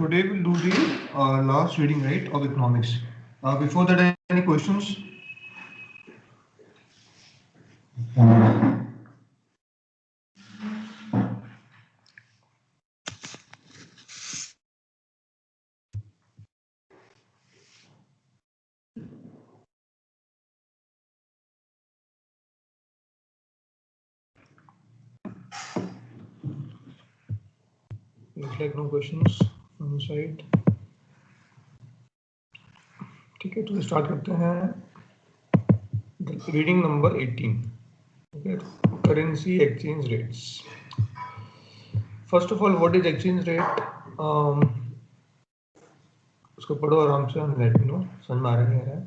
today we'll do the last reading, right, of economics. Before that, any questions? Looks like no questions from the side. ठीक है, तो start करते हैं reading number 18. Okay, currency exchange rates. First of all, what is exchange rate? उसको पढ़ो आराम से and let me know समझ में आ रहा है.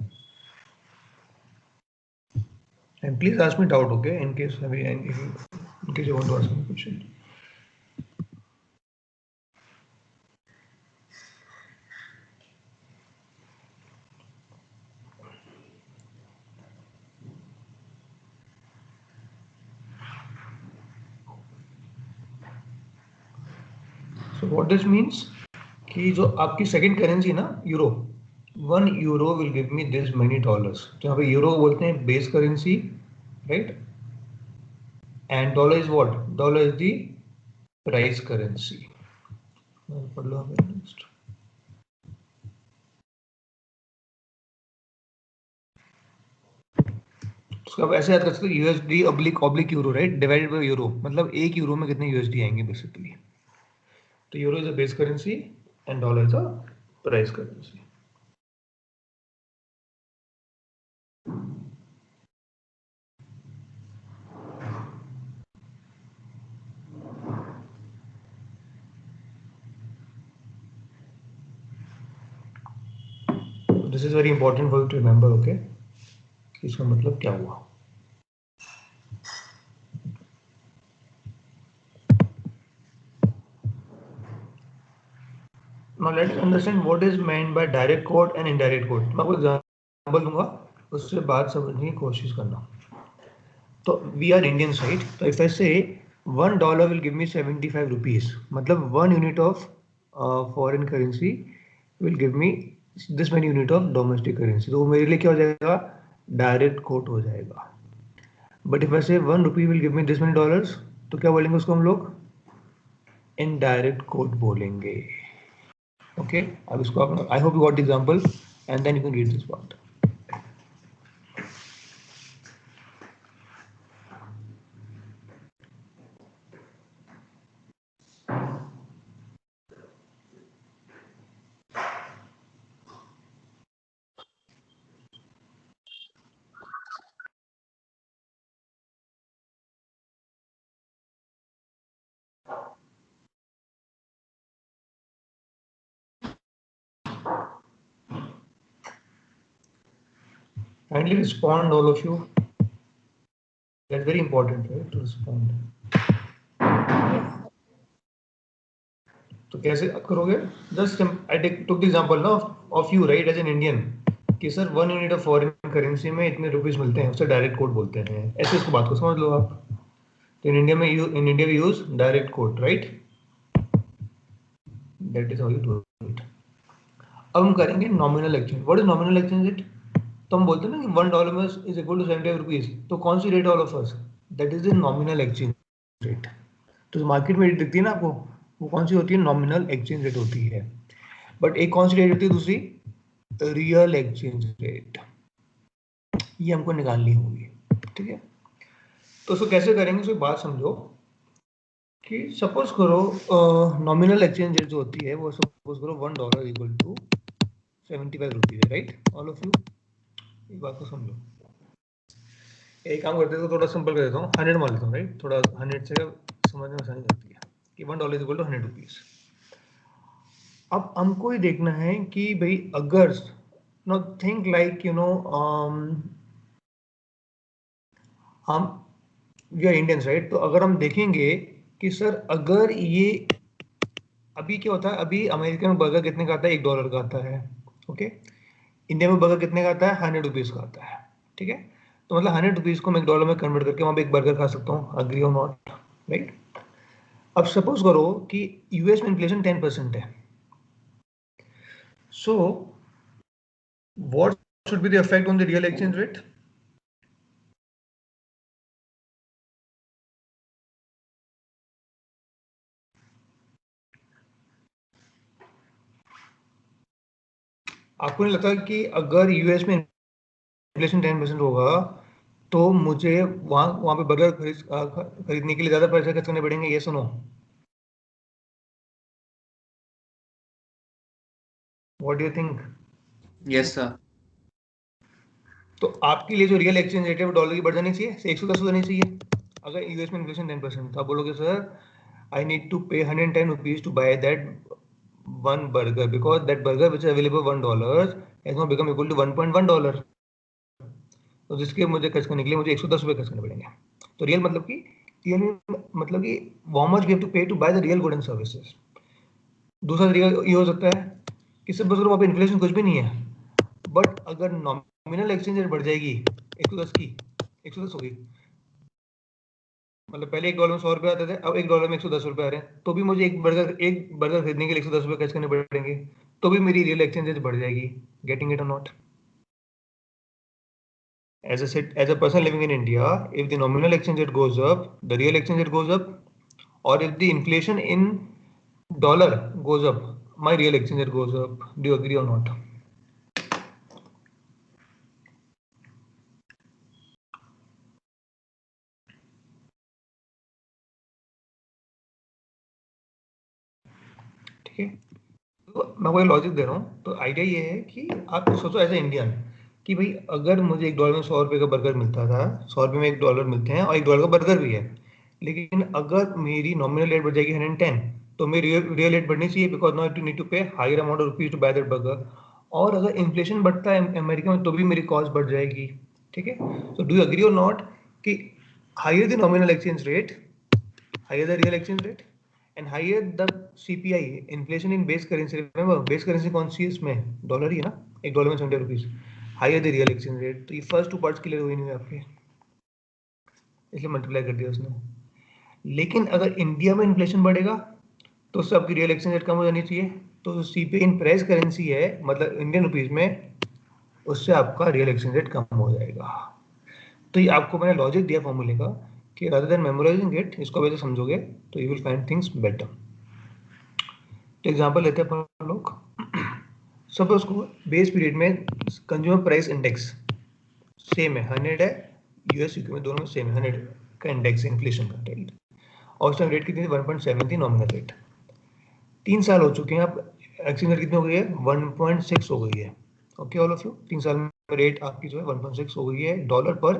And please ask me doubt, okay? In case you want to ask me a question. So what this means कि जो आपकी सेकंड करेंसी ना euro, 1 euro will give me this many dollars. तो यहाँ पे यूरो बोलते हैं base currency, right? And dollar is what? Dollar is the price currency. पढ़ लो हमें नेक्स्ट. उसको आप ऐसे याद कर सकते हो, USD oblique euro, right? Divided by euro, मतलब एक यूरो में कितने यूएसडी आएंगे बेसिकली. तो euro is a base currency and dollar is a price currency. This is very important for you to remember, okay? इसका मतलब क्या हुआ. Now let's understand what is meant by direct quote and indirect quote. मैं आपको example दूंगा, उससे बात समझने की कोशिश करना. तो we are Indians, right? तो if I say $1 will give me 75 rupees, मतलब 1 unit of foreign currency will give me this many unit of domestic currency. तो मेरे लिए क्या हो जाएगा? डायरेक्ट कोट हो जाएगा. बट इफ आई से 1 rupee will give me this many dollars, तो क्या बोलेंगे उसको हम लोग? इनडायरेक्ट कोट बोलेंगे. Okay, अब इसको आप, I hope you got the example and then you can read this part. Kindly respond, all of you. That's very important, right? To respond. तो कैसे करोगे? Just I took the example now of you, right, as an Indian, कि sir 1 unit of foreign currency में इतने rupees मिलते हैं, उससे direct quote बोलते हैं. ऐसे इसको बात को समझ लो आप. तो in India we use direct quote, right? That is how you do it. अब हम करेंगे nominal exchange. What is nominal exchange rate? तो हम बोलते हैं ना कि $1 इज इक्वल टू 75 रुपीज. तो कौन सी rate all of us? That is the nominal exchange rate. तो मार्केट में रेट दिखती है ना आपको, वो कौन सी होती है? नॉमिनल एक्सचेंज रेट होती है. बट एक कौन सी रेट होती है दूसरी? Real exchange rate. ये हमको निकालनी होगी, ठीक है? तो उसको कैसे करेंगे, उसकी बात समझो कि सपोज करो नॉमिनल एक्सचेंज रेट जो होती है वो सपोज करो $1 इक्वल टू 75 रुपीज है, राइट? ऑल ऑफ यू एक बात को समझो. एक काम करते हैं तो थोड़ा सिंपल कर देता हूँ, 100 मान लेता हूँ, राइट? थोड़ा 100 से समझ में आसानी होती है कि $1 इक्वल टू 100 रुपीज. अब हमको ये देखना है कि भाई अगर no think like you know हम वी आर इंडियंस, राइट? तो अगर हम देखेंगे कि सर अगर ये अभी क्या होता है, अभी अमेरिका में बर्गर कितने का आता है? $1 का आता है, ओके? इंडिया में बर्गर कितने का आता है? 100 रुपीज का आता है, ठीक है? तो मतलब 100 रुपीज को मैं $1 में कन्वर्ट करके वहां पे एक बर्गर खा सकता हूँ. अग्री और नॉट, राइट? अब सपोज करो कि यूएस में इन्फ्लेशन 10% है, So what should be the effect on the real exchange rate? आपको नहीं लगता कि अगर यूएस में इन्फ्लेशन 10% होगा तो मुझे वहां पे बर्गर खरीदने के लिए ज्यादा पैसे खर्च करने पड़ेंगे? ये सुनो, what do you think? Yes sir. तो आपके लिए जो रियल एक्सचेंज रेट है वो डॉलर की बढ़ जानी चाहिए, 110 हो जानी चाहिए। अगर यूएस में इन्फ्लेशन 10% था, बोलोगे sir I need to pay 110 rupees to buy that one burger because that burger which is available $1 has now become equal to $1.1, तो जिसके मुझे खर्च करने के लिए मुझे 110 रुपए खर्च करने पड़ेंगे। तो रियल मतलब कि how much we have to pay to buy the real goods and services। दूसरा तरीका ये हो सकता है कि सब बस वहाँ पे इन्फ्लेशन कुछ भी नहीं है, बट अगर नॉमिनल एक्सचेंज रेट बढ़ जाएगी 110 की, 110 होगी, मतलब पहले $1 में 100 रुपए आते थे, अब $1 में 110 रुपए आ रहे हैं, तो भी मुझे एक बर्गर खरीदने के लिए 110 रुपए खर्च करने पड़ेंगे, तो भी मेरी रियल एक्सचेंज रेट बढ़ जाएगी। गेटिंग इट और not? As I said, as a person living in India, if the nominal exchange rate goes up, the real exchange rate goes up, or if the inflation in dollar goes up, my real exchange rate goes up. Do you agree or not? ठीक है, तो मैं वही logic दे रहा हूँ। तो idea ये है कि आप सोचो एज ए इंडियन कि भाई अगर मुझे $1 में 100 रुपए का बर्गर मिलता था, 100 रुपए में $1 मिलते हैं और $1 का बर्गर भी है, लेकिन अगर मेरी नॉमिनल रेट बढ़ जाएगी 110, तो मेरी रियल रेट बढ़नी चाहिए because not you need to pay higher amount of rupees to buy that burger. और अगर इन्फ्लेशन बढ़ता है अमेरिका में तो भी मेरी कॉस्ट बढ़ जाएगी। ठीक है, सो डू यू एग्री और नॉट कि higher the nominal exchange rate, higher the real exchange rate and higher the CPI, inflation in base currency, remember base currency कौन सी है इसमें? डॉलर ही है ना, $1 में 70 rupees, higher the real exchange rate. तो ये फर्स्ट टू पार्ट्स क्लियर हुई नहीं हुए आपके, इसलिए मल्टीप्लाई कर दिया उसने। लेकिन अगर इंडिया में इन्फ्लेशन बढ़ेगा तो उससे आपकी रियल एक्सचेंज रेट कम हो जानी चाहिए, तो सीपीआई इन प्राइस करेंसी है, मतलब इंडियन रुपीज में, उससे आपका रियल एक्सचेंज रेट कम हो जाएगा। तो ये आपको मैंने लॉजिक दिया फॉर्मूले का कि रादर देन मेमोराइजिंग इट, इसको वैसे समझोगे तो you will find things better. तो एग्जांपल लेते हैं अपन लोग, सपोज को बेस पीरियड में कंज्यूमर प्राइस इंडेक्स सेम है, 100 है, यूएस यूके में दोनों में सेम है, 100 का इंडेक्स इन्फ्लेशन का रेट, और उस टाइम रेट कितनी थी? 1.7 थी नॉमिनल रेट। 3 साल हो चुके हैं, अब एक्सचेंज रेट कितनी हो गई है? 1.6 हो गई है। ओके ऑल ऑफ यू, 3 साल में रेट आपकी जो है 1.6 हो गई है डॉलर पर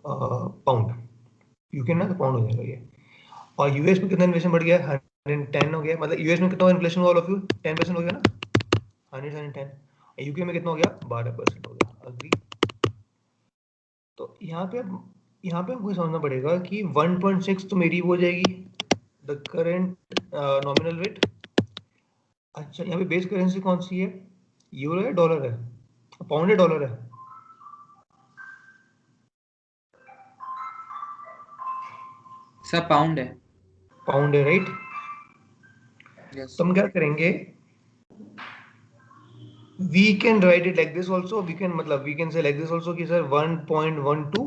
पाउंड, यूके ना तो पाउंड हो जाएगा ये। और यूएस में कितना इन्फ्लेशन बढ़ गया? 110 हो गया, मतलब यूएस में कितना इन्फ्लेशन हुआ ऑल ऑफ यू? 10% हो गया ना, 110। यूके में कितना हो गया? 12% हो गया। अग्री? तो यहाँ पे हमको समझना पड़ेगा कि 1.6 तो मेरी हो जाएगी द करेंट नॉमिनल रेट। अच्छा, यहाँ पे बेस करेंसी कौन सी है? यूरो है, डॉलर है, पाउंड है, डॉलर है? सर पाउंड है। पाउंड है, राइट? यस। तो हम क्या करेंगे, we can write it like this also, we can say like this also कि सर 1.12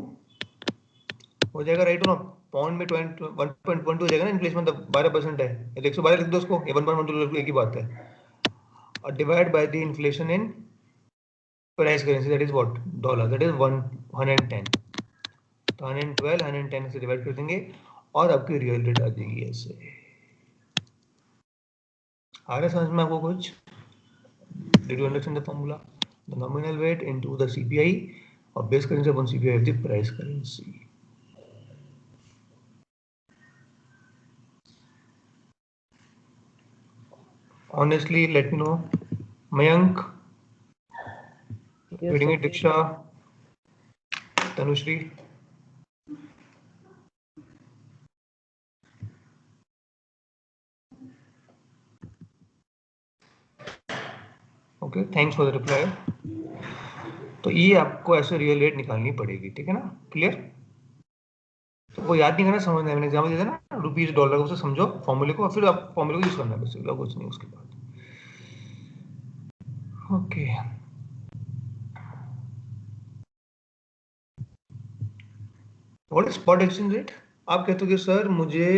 हो जाएगा, राइट हो ना? पाउंड में 1.12 हो जाएगा ना, इन्फ्लेशन मतलब 12% है, 112 लिख दो उसको, ये 1.12 एक ही बात है, और divide by the inflation in price currency, that is what? Dollar, that is 110। तो 112 110 से डिवाइड कर देंगे और आपकी रियल रेट आ जाएगी ऐसे। आ रहा है समझ में आपको कुछ? Did you understand the formula? The nominal rate into the CPI or base currency upon CPI of the price currency. Honestly, let me know. Mayank, Yes, reading sir. it, Diksha, Tanushri. Okay, thanks for the reply. तो ये आपको ऐसे real rate निकालनी पड़ेगी, ठीक है ना? Clear? तो वो याद नहीं करना, समझना है, मैंने एग्जाम्पल दिया था ना रुपीज डॉलर, उसे समझो फॉर्मूले को, और फिर आप फॉर्मूले को यूज करना है, बस कुछ नहीं उसके बाद। Okay, what is spot exchange rate? आप कहते हो कि सर मुझे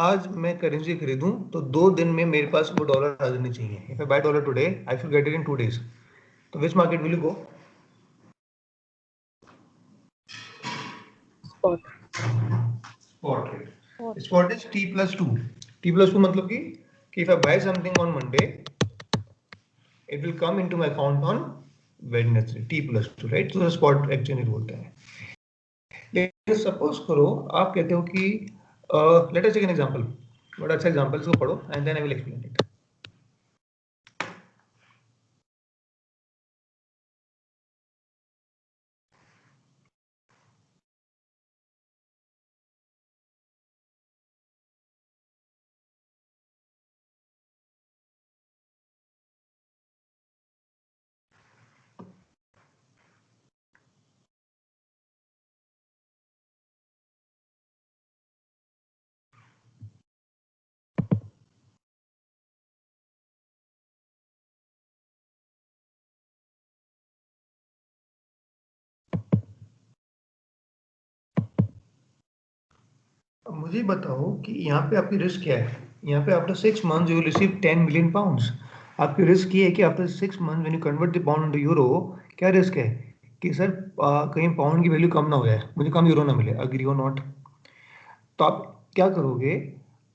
आज मैं करेंसी खरीदूं तो 2 दिन में मेरे पास वो डॉलर आ जाने चाहिए. If I buy dollar today I should get it in 2 days. तो which market will you go? Spot. Spot rate. Spot. Spot is T plus 2. T plus 2 मतलब कि if I buy something on Monday, it will come into my account on Wednesday. T plus 2, right? So the spot exchange बोलते हैं. लेकिन suppose करो आप कहते हो कि let us take an example. बड़ा अच्छा एग्जांपल इसको पढ़ो and then I will explain it. मुझे बताओ कि यहाँ पे आपकी रिस्क क्या है. यहाँ पे after 6 months you will receive 10 million pounds. आपकी रिस्क ये है कि after 6 months when you convert the pound into euro, क्या रिस्क है कि सर कहीं पाउंड की वैल्यू कम ना हो जाए, मुझे कम यूरो ना मिले. अग्री और नॉट? तो आप क्या करोगे?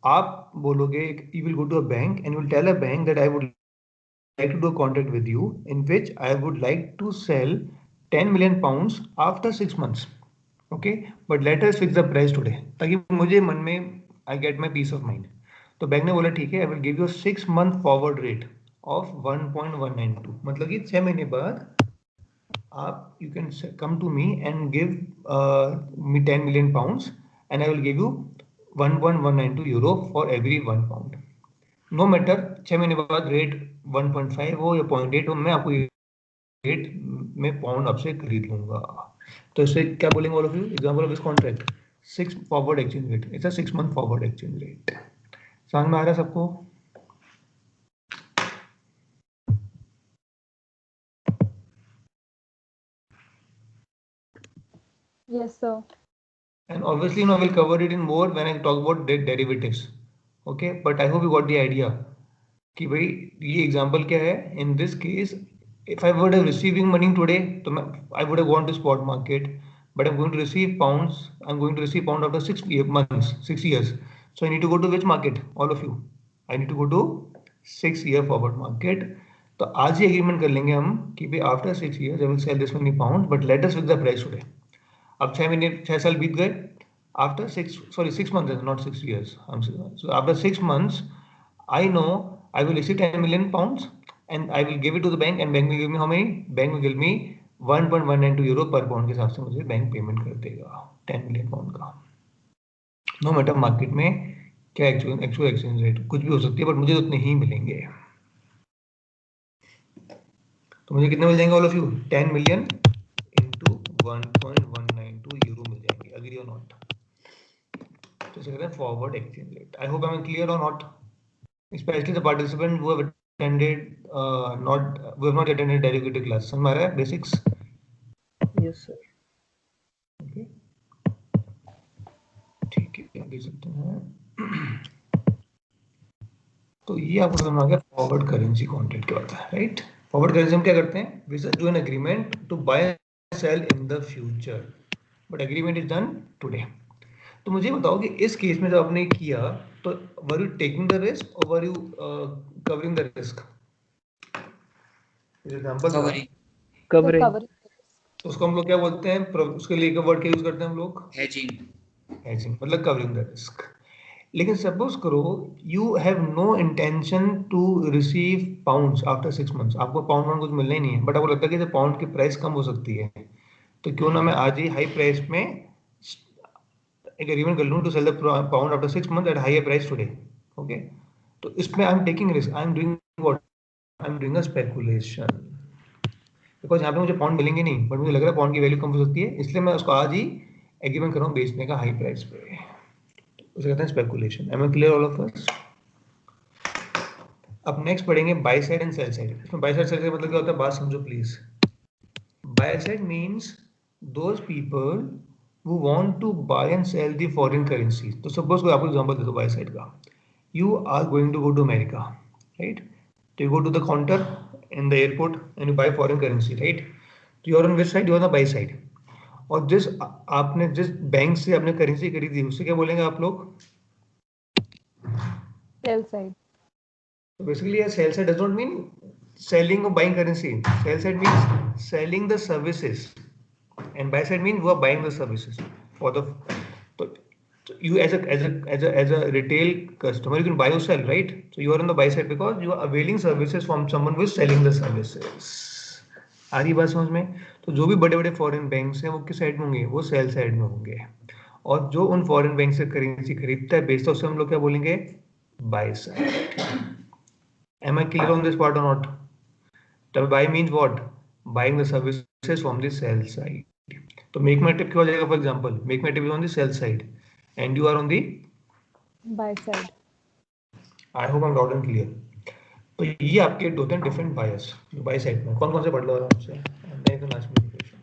आप बोलोगे you will go to a bank and will tell a bank that I would like to do a contract with you in which I would like to sell 10 million pounds after 6 months. Okay, but let us fix the price today ताकि मुझे मन में I get my peace of mind. तो bank ने बोला ठीक है, I will give you a 6 month forward rate of 1.192. मतलब कि 6 महीने बाद आप you can come to me and give me 10 million pounds and I will give you 1.192 euro for every 1 pound. No matter 6 महीने बाद रेट 1.5 हो या 0.8 हो, मैं आपको रेट में पाउंड आपसे खरीद लूंगा. तो इससे क्या बोलेंगे all of you? Example of this contract 6 forward exchange rate. It's a 6 month forward exchange rate. समझ में आ रहा है सबको? Yes, sir. And obviously now we'll cover it in more when I talk about derivatives. Okay, but I hope you got the idea कि भाई ये example क्या है. In this case if I would have receiving money today, तो मैं I would have gone to spot market, but I'm going to receive pounds. I'm going to receive pound after 6 months, 6 years. So I need to go to which market? All of you, I need to go to 6 year forward market. तो आज ही agreement कर लेंगे हम कि भाई after 6 years I will sell this many pounds, but let us fix the price today. अब 6 महीने 6 साल बीत गए. After 6 months, not 6 years. So after 6 months, I know I will receive 10 million pounds and I will give it to the bank and bank will give me how many? Bank will give me 1.192 euro per pound के हिसाब से मुझे bank payment कर देगा 10 million pound का. No matter market में क्या actual exchange rate कुछ भी हो सकती है, बट मुझे उतने ही मिलेंगे. तो मुझे कितने मिल जाएंगे all of you? 10 million into 1.192 euro मिल जाएंगे. अग्री और नॉट? तो इसे कहते हैं forward exchange rate. I hope I am clear और not? Especially the participant who have attended who have not attended derivative class. समझ में आ रहा है basics? Yes, sir. Okay. ठीक है, देख सकते हैं. तो ये आपको समझ आ गया फॉरवर्ड करेंसी कॉन्ट्रैक्ट क्या होता है, राइट? फॉरवर्ड करेंसी हम क्या करते हैं? We do an agreement to buy and sell in the future, but agreement is done today. तो मुझे बताओ कि इस केस में जब आपने किया तो were you taking the risk और were you covering the risk? Example था. Covering. तो उसको हम लोग क्या बोलते हैं? उसके लिए एक वर्ड क्या यूज करते हैं हम लोग? Hedging. हेजिंग, मतलब कवरिंग द रिस्क. लेकिन सपोज करो you have no intention to receive pounds after 6 months. आपको पाउंड कुछ मिलना ही नहीं है, बट आपको लगता है कि पाउंड की प्राइस कम हो सकती है, तो क्यों ना मैं आज ही हाई प्राइस में एक एग्रीमेंट कर लूँ to sell the pound after 6 months at higher price today. Okay, तो इसमें I am taking risk. I am doing what? I am doing a speculation. Because यहाँ पे मुझे पाउंड मिलेंगे नहीं, बट मुझे लग रहा है पाउंड की वैल्यू कम हो सकती है, इसलिए मैं उसको आज ही एग्रीमेंट कर रहा हूँ बेचने का हाई प्राइस पे. उसे कहते हैं speculation. Am I clear all of us? अब नेक्स्ट पढ़ेंगे buy side and sell side. इसमें बाय साइड सेल साइड मतलब क्या होता है, बात समझो please. Buy side means those people who want to buy and sell the foreign currencies. तो सपोज कोई आपको एग्जांपल दे दो बाय साइड का, you are going to go to America, right? So you go to the counter in the airport and you buy foreign currency, right? So you are on which side? You are on the buy side. और जिस आपने जिस bank से आपने currency खरीदी उसे क्या बोलेंगे आप लोग? Sell side. So basically, a sell side does not mean selling or buying currency. Sell side means selling the services, and buy side means you are buying the services for the. So you as a retail customer, you can buy or sell, right? So you are on the buy side because you are availing services from someone who is selling the services. आ रही बात समझ में? तो जो भी बड़े बड़े foreign banks हैं वो किस साइड में होंगे? वो सेल साइड में होंगे। और जो उन फॉरेन बैंक से करेंसी खरीदता है बेचता है उसे हम लोग क्या बोलेंगे? By side. Am I clear on this part or not? The buy means what? Buying the services from the sell side. तो make my tip क्या हो जाएगा? For example, make my tip is on the sell side, and you are on the Buy side. I hope I'm loud and clear. तो ये आपके दो तीन different buyers जो बाय साइड में कौन कौन से पढ़ लो आराम से, मैं तो लास्ट में क्वेश्चन।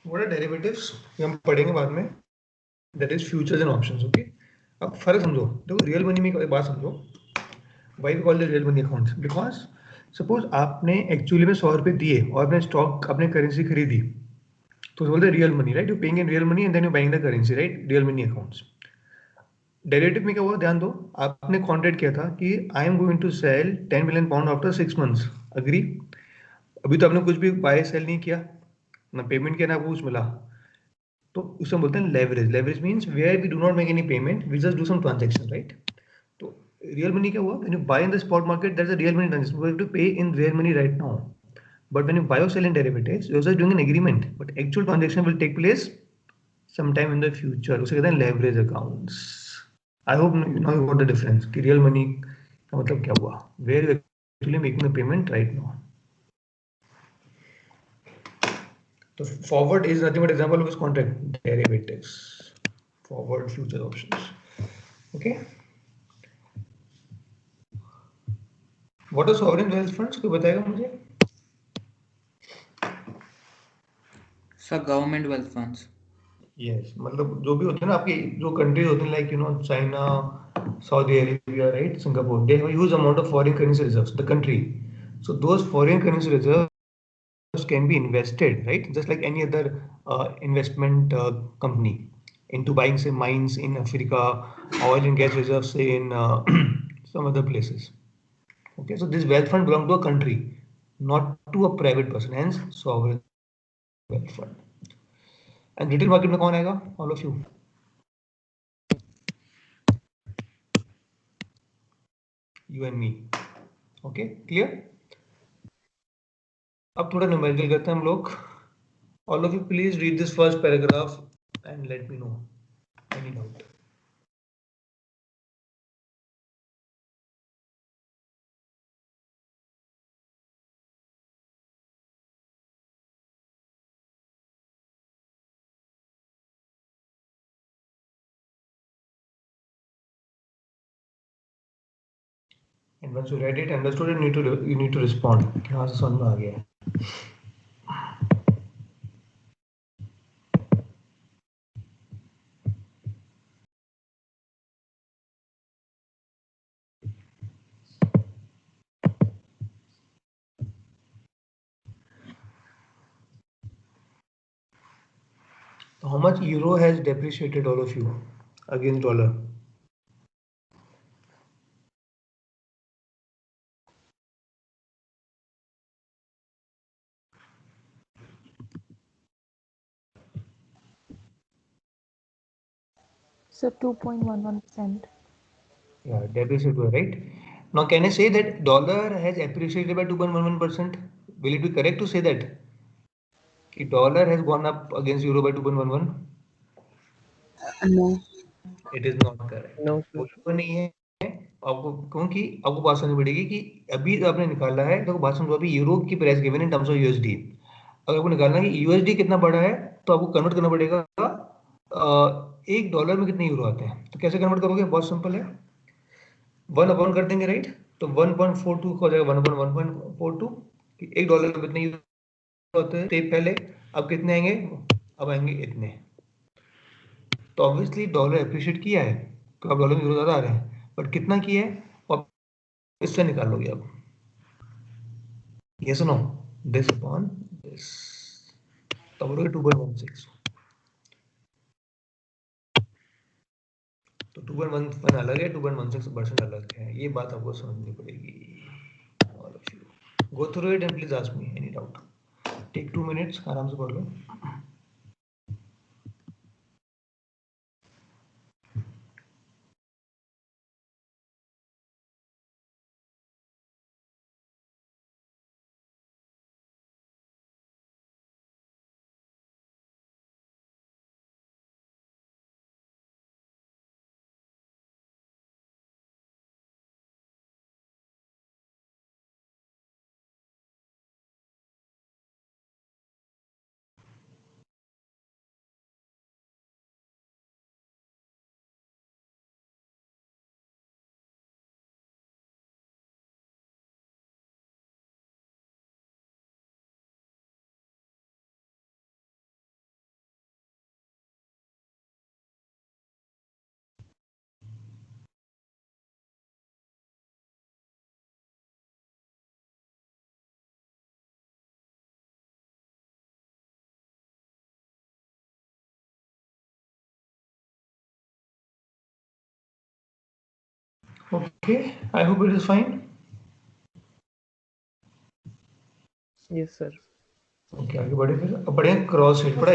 What are derivatives? ये हम पढ़ेंगे बाद में। That is futures and options, okay? अब फर्क समझो, देखो रियल मनी में एक बात समझो। Why we call it real money accounts? Because suppose आपने एक्चुअली में 100 रुपए दिए और आपने स्टॉक अपने करेंसी खरीदी, तो बोलते हैं real money, right? You paying in real money and then you buying the currency, right? Real money accounts. Derivative में क्या हुआ, ध्यान दो, आपने कॉन्ट्रैक्ट किया था कि I am going to sell 10 million pound after 6 months, agree? अभी तो आपने कुछ भी बाय सेल नहीं किया, ना पेमेंट किया, ना आपको कुछ मिला, तो उसे बोलते हैं leverage. Leverage means where we do not make any payment, we just do some transaction, right? तो रियल मनी क्या हुआ, when you buy in the spot market that's a real money transaction, we have to pay in real money right now. But when you buy or sell in derivatives, you're just doing an agreement, but actual transaction will take place sometime in the future. उसे कहते हैं leverage accounts. I hope you know what the difference कि real money का मतलब क्या हुआ, where you actually making the payment right now. तो forward is nothing but example of this contract, derivatives, forward future options. Okay. What are sovereign wealth funds? कोई बताएगा मुझे? Sir, government wealth funds. Yes, मतलब जो भी होते हैं ना आपके जो कंट्रीज होते हैं like you know China, Saudi Arabia, right? Singapore, they have a huge amount of foreign currency reserves, the country. So those foreign currency reserves can be invested, right? Just like any other investment company into buying say mines in Africa, oil and gas reserves in some other places. Okay, so this wealth fund belong to a country, not to a private person, hence sovereign wealth fund. And retail market में कौन आएगा? All of you, you and me. Okay, clear? अब थोड़ा numerical करते हैं हम लोग। All of you please read this first paragraph and let me know any doubt. And once you read it, understood it, you need to respond कि हाँ से समझ में आ गया है। How much euro has depreciated, all of you, against dollar? So 2.11%. Yeah, depreciated, right? Now, can I say that dollar has appreciated by 2.11%? Will it be correct to say that? कि dollar has gone up against euro by 2.11? No. It is not correct. No, वो sir. तो नहीं है आपको, क्योंकि आपको बात समझनी पड़ेगी कि अभी आपने निकाला है तो बात समझो, अभी यूरो की price given in terms of USD. अगर आपको निकालना है कि यूएसडी कितना बड़ा है तो आपको कन्वर्ट करना पड़ेगा एक डॉलर में कितने यूरो आते हैं। तो कैसे कन्वर्ट करोगे? बहुत सिंपल है, 1 अपॉन कर देंगे, राइट? तो 1.42 हो जाएगा 1/1.42 कि एक डॉलर में कितने यूरो होते हैं। तो पहले अब कितने आएंगे? अब आएंगे इतने। तो ऑब्वियसली डॉलर अप्रिशिएट किया है तो अब डॉलर में यूरो ज़्यादा आ रहे हैं, बट कितना किया है और इससे निकाल लोगे अब। Yes no? This upon this, तो बोलोगे 2.16। तो 2.11 अलग है, 2.16% अलग है, ये बात आपको समझनी पड़ेगी। Go through it and please ask me any doubt. Take 2 minutes, आराम से पढ़ लो। Okay, I hope it is fine. Yes, sir. Okay, आगे बढ़े फिर। अब बढ़े क्रॉस रेट। बड़ा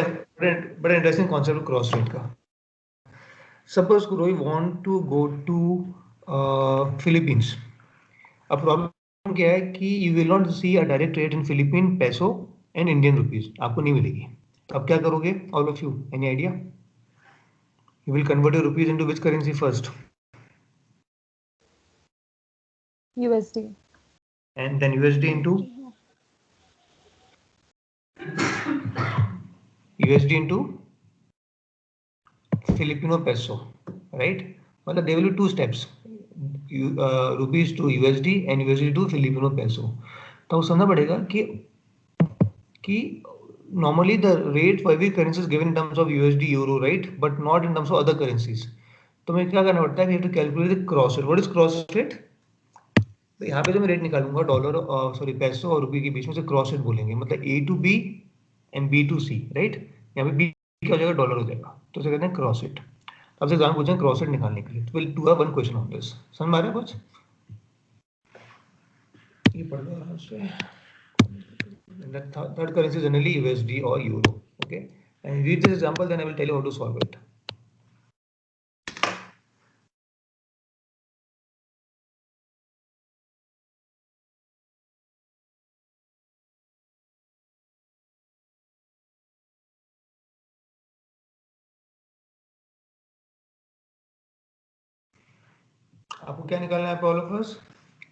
बड़ा इंटरेस्टिंग कॉन्सेप्ट क्रॉस रेट का। Suppose Roy want to go to Philippines. अब प्रॉब्लम क्या है कि you will not see a direct rate in Philippine peso and Indian rupees, आपको नहीं मिलेगी। तो अब क्या करोगे all of you, any idea? You will convert your rupees into which currency first? USD. And then USD into Filipino peso, right? मतलब there will be 2 steps, rupees to USD and USD to Filipino peso। तो समझना पड़ेगा कि normally the rate for every currency is given in terms of USD euro, right? But not in terms of other currencies। तो मैं क्या करना पड़ता है, we have to calculate the cross rate। What is cross rate? तो यहाँ पे जो मैं रेट निकालूंगा डॉलर सॉरी पैसो और रुपये के बीच में से क्रॉस रेट बोलेंगे, मतलब A to B and B to C, right? यहाँ पे B क्या हो जाएगा? डॉलर हो जाएगा, तो उसे कहते हैं क्रॉस रेट। आपसे एग्जाम पूछें क्रॉस रेट निकालने के लिए, तो will do one question on this. समझ में आ रहा है कुछ? ये पढ़ लो आराम से। थर्ड करेंसी जनरली USD और euro, okay? And read this example, then I will tell you how to solve it. आपको क्या निकालना है ऑल ऑफ अस?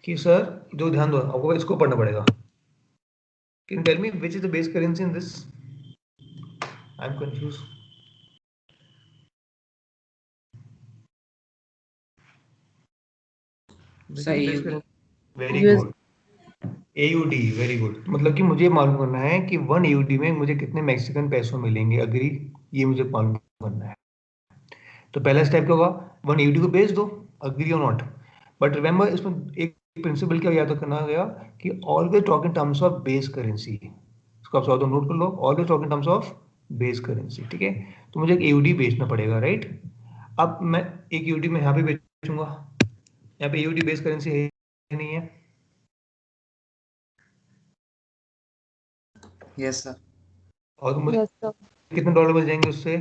कि सर जो ध्यान दो, आपको इसको पढ़ना पड़ेगा। Can tell me which is the base currency in this? I am confuse. सही। Very US good. AUD, very good. मतलब कि मुझे मालूम करना है कि 1 AUD में मुझे कितने मैक्सिकन पैसों मिलेंगे, अग्री? ये मुझे मालूम करना है। तो पहला स्टेप क्या होगा? 1 AUD को बेच दो, अग्री और नॉट। बट रिमेंबर इसमें एक प्रिंसिपल क्या याद करना गया कि always talk in terms of base currency. इसको आप नोट कर लो, always talk in terms of base currency, ठीक है। तो मुझे एक AUD बेचना पड़ेगा, राइट। अब मैं एक AUD में यहाँ पे बेचूंगा, यहाँ पे AUD बेस करेंसी है नहीं है? Yes sir. और तो मुझे Yes, sir. कितने डॉलर मिल जाएंगे उससे?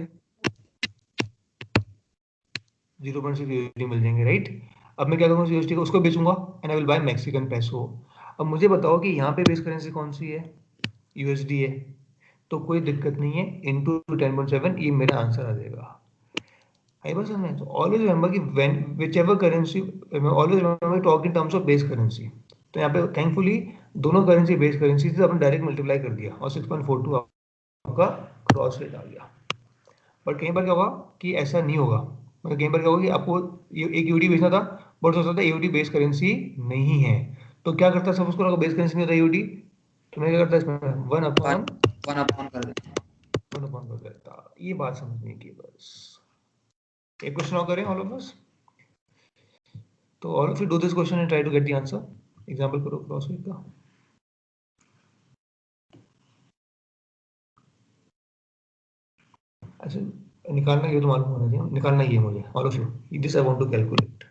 0.6 USD मिल जाएंगे, राइट। अब मैं क्या करूँगा, USD को उसको बेचूंगा and I will buy Mexican peso. अब मुझे बताओ कि यहाँ पे बेस करेंसी कौन सी है? USD है, तो कोई दिक्कत नहीं है, इंटू 10.7 ये मेरा आंसर आ जाएगा। आई बस समझ। तो ऑलवेज रिमेंबर कि when whichever currency, always remember talk in terms of base currency. तो यहाँ पे थैंकफुली दोनों करेंसी बेस करेंसी थी, तो आपने डायरेक्ट मल्टीप्लाई कर दिया और 6.42 आपका क्रॉस रेट आ गया। बट कई बार क्या होगा कि ऐसा नहीं होगा, मतलब कई बार क्या होगा कि आपको एक यूडी बेचना था, बट हो सकता है यूडी बेस करेंसी नहीं है। तो क्या करता है, सपोज करो अगर बेस करेंसी नहीं होता यूडी, तो मैं क्या करता इसमें वन अपॉन वन अपॉन कर देते। कर देता। ये बात समझने की बस। एक क्वेश्चन और करें ऑल ऑफ अस। तो all of you do this question and try to get the answer. Example करो क्रॉस रेट का। अच्छा, निकालना ये तो मालूम होना चाहिए, निकालना ये मुझे all of you, this I want to calculate.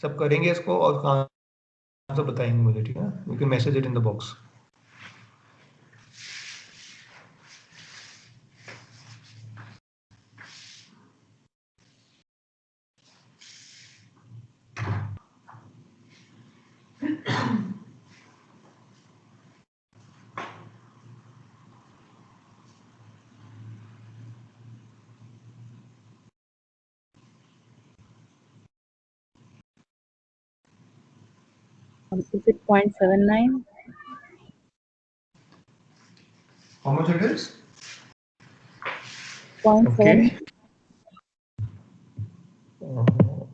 सब करेंगे इसको और आंसर बताएंगे मुझे, ठीक है। You can message it in the box. Is it 0.79? How much it is? 0.7? Okay.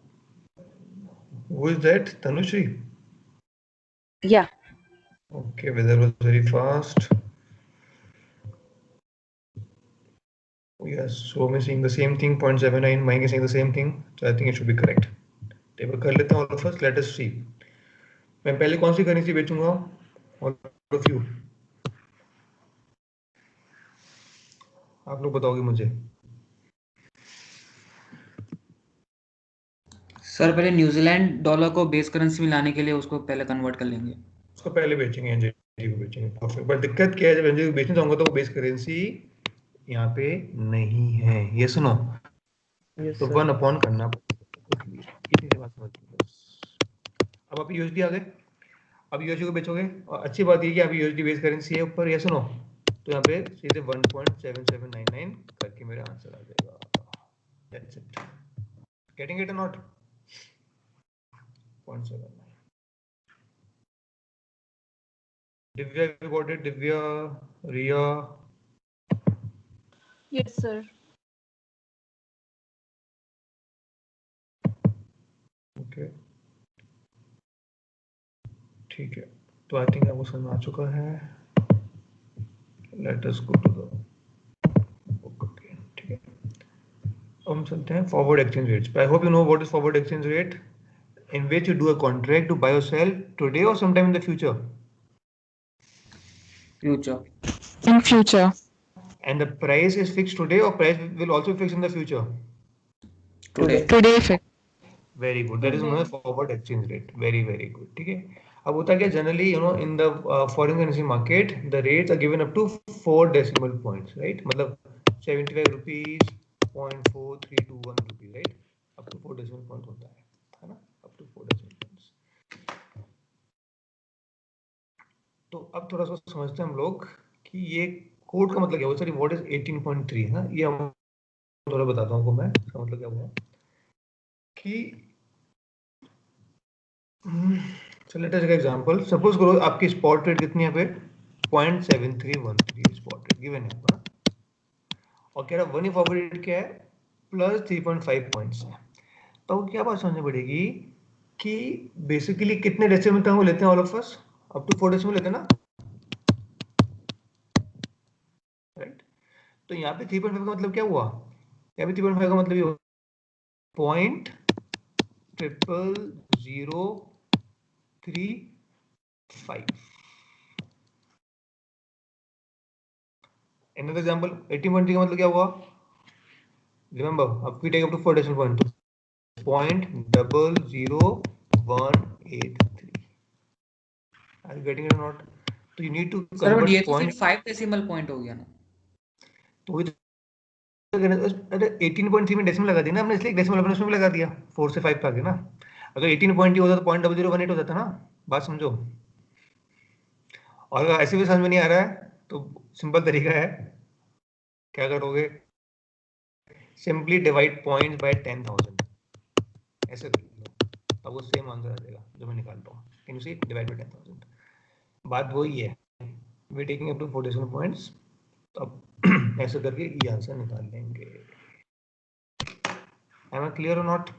Who is that? Tanushree? Yeah. Okay, weather was very fast. Yes, so we're seeing the same thing, 0.79. Mike is saying the same thing, so I think it should be correct. Table कर लेते हैं all of us. Let us see. मैं पहले कौन सी currency बेचूंगा? All of you. आप लोग बताओगे मुझे। सर पहले न्यूजीलैंड डॉलर को बेस करेंसी में लाने के लिए उसको पहले कन्वर्ट कर लेंगे। उसको पहले बेचेंगे, एनजेडी को बेचेंगे, परफेक्ट। बट दिक्कत क्या है, जब एनजेडी को बेचने जाऊंगा तो वो बेस करेंसी यहाँ पे नहीं है, ये सुनो। Yes, तो sir. 1 अपॉन करना इतनी सी बात समझ बस। अब आप यूएसडी आ गए, अब यूएसडी को बेचोगे, और अच्छी बात ये कि आप यूएसडी बेस करेंसी है ऊपर, ये सुनो। तो यहाँ पे सीधे 1.7799 करके मेरा आंसर आ जाएगा। That's it. गेटिंग इट और not? 0.79। Divya, you got it? Divya, Riya? Yes, sir. Okay, ठीक है। तो आई थिंक आपको समझ आ चुका है। Let us go to the book again, ठीक है। हम चलते हैं forward exchange rates. I hope you know what is forward exchange rate, in which you do a contract to buy or sell today or sometime in the future. Future. In future. And the price is fixed today or price will also be fixed in the future? Today. Today fix. Very good. That is known as forward exchange rate. Very, very good. ठीक है। अब होता क्या, generally you know in the foreign currency market the rates are given up to 4 decimal points, right? मतलब 75 rupees, 0.4321 rupees, right? Up to 4 decimal point होता है ना? Up to 4 decimal points. तो अब थोड़ा सा समझते हैं हम लोग कि ये कोड का मतलब क्या हुआ। सॉरी, व्हाट इज 18.3 है ना, ये हम थोड़ा बताता हूँ आपको मैं, इसका मतलब क्या हुआ कि चलो let us take example. Suppose करो आपकी स्पॉट रेट कितनी है पे 0.7313 स्पॉट रेट गिवन है ना, और कह रहा वन फॉरवर्ड रेट क्या है प्लस 3.5 पॉइंट्स है। तो क्या बात समझनी पड़ेगी कि बेसिकली कितने डेसिमल तक हम लेते हैं all of us, up to 4 decimal लेते हैं ना, राइट। तो यहाँ पे 3.5 का मतलब क्या हुआ, यहाँ पे 3.5 का मतलब ये 0.0003 5. Another example, 18.3 का मतलब क्या हुआ? Remember, अब we take up to 4 decimal point. 0.00183. Are you getting it or not? So you need to sir but convert ये तो फिर point. 5 डेसिमल पॉइंट हो गया ना. तो वही अरे 18.3 में डेसिमल लगा दिया ना हमने, इसलिए डेसिमल अपने उसमें भी लगा दिया, 4 से 5 पे आ गया ना. अगर 18.3 होता तो 0.0018 हो जाता ना. बात समझो. और अगर ऐसे भी समझ में नहीं आ रहा है तो सिंपल तरीका है, क्या करोगे? सिंपली डिवाइड पॉइंट्स बाय 10,000, ऐसे कर लो, तब वो सेम आंसर आ जाएगा जो मैं निकालता हूँ. Can you see? Divide by 10,000. बात वही है, we taking up to 4 decimal points. अब ऐसे करके ये आंसर निकाल लेंगे. एम आई क्लियर और नॉट?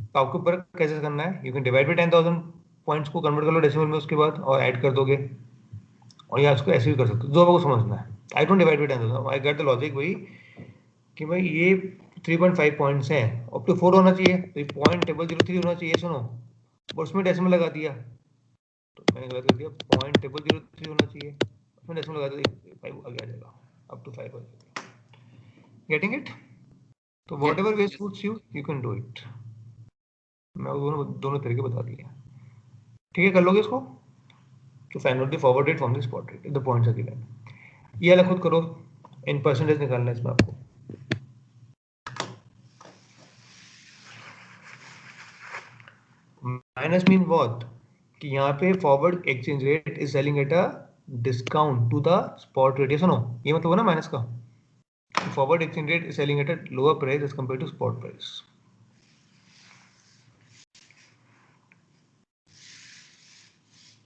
तो आपके ऊपर कैसे करना है. You can divide by 10,000 points को कन्वर्ट कर लो डेसिमल में, उसके बाद और ऐड कर दोगे, और या इसको ऐसे भी कर सकते हो, जो आपको समझना है. I don't divide by 10,000, I get the logic वही कि भाई ये 3.5 पॉइंट्स हैं, अप टू 4 होना चाहिए, तो 0.003 होना चाहिए. सुनो, और उसमें डेसिमल लगा दिया, तो मैंने गलत कर दिया. 0.003 होना चाहिए, उसमें डेसिमल लगा दिया, 5 आगे आ जाएगा, अप टू 5 हो जाएगा. Getting it? तो whatever way suits you, you can do it. मैं दोनों तरीके बता दिए. ठीक है, कर लोगे इसको. to find out the forward rate from the spot rate if the points are given. ये वाला खुद करो, इन परसेंटेज निकालना है इसमें आपको. Minus mean what? कि यहाँ पे forward exchange rate is selling at a discount to the spot rate. ये सुनो, ये मतलब है ना माइनस का. Forward exchange rate is selling at a lower price as compare to spot price.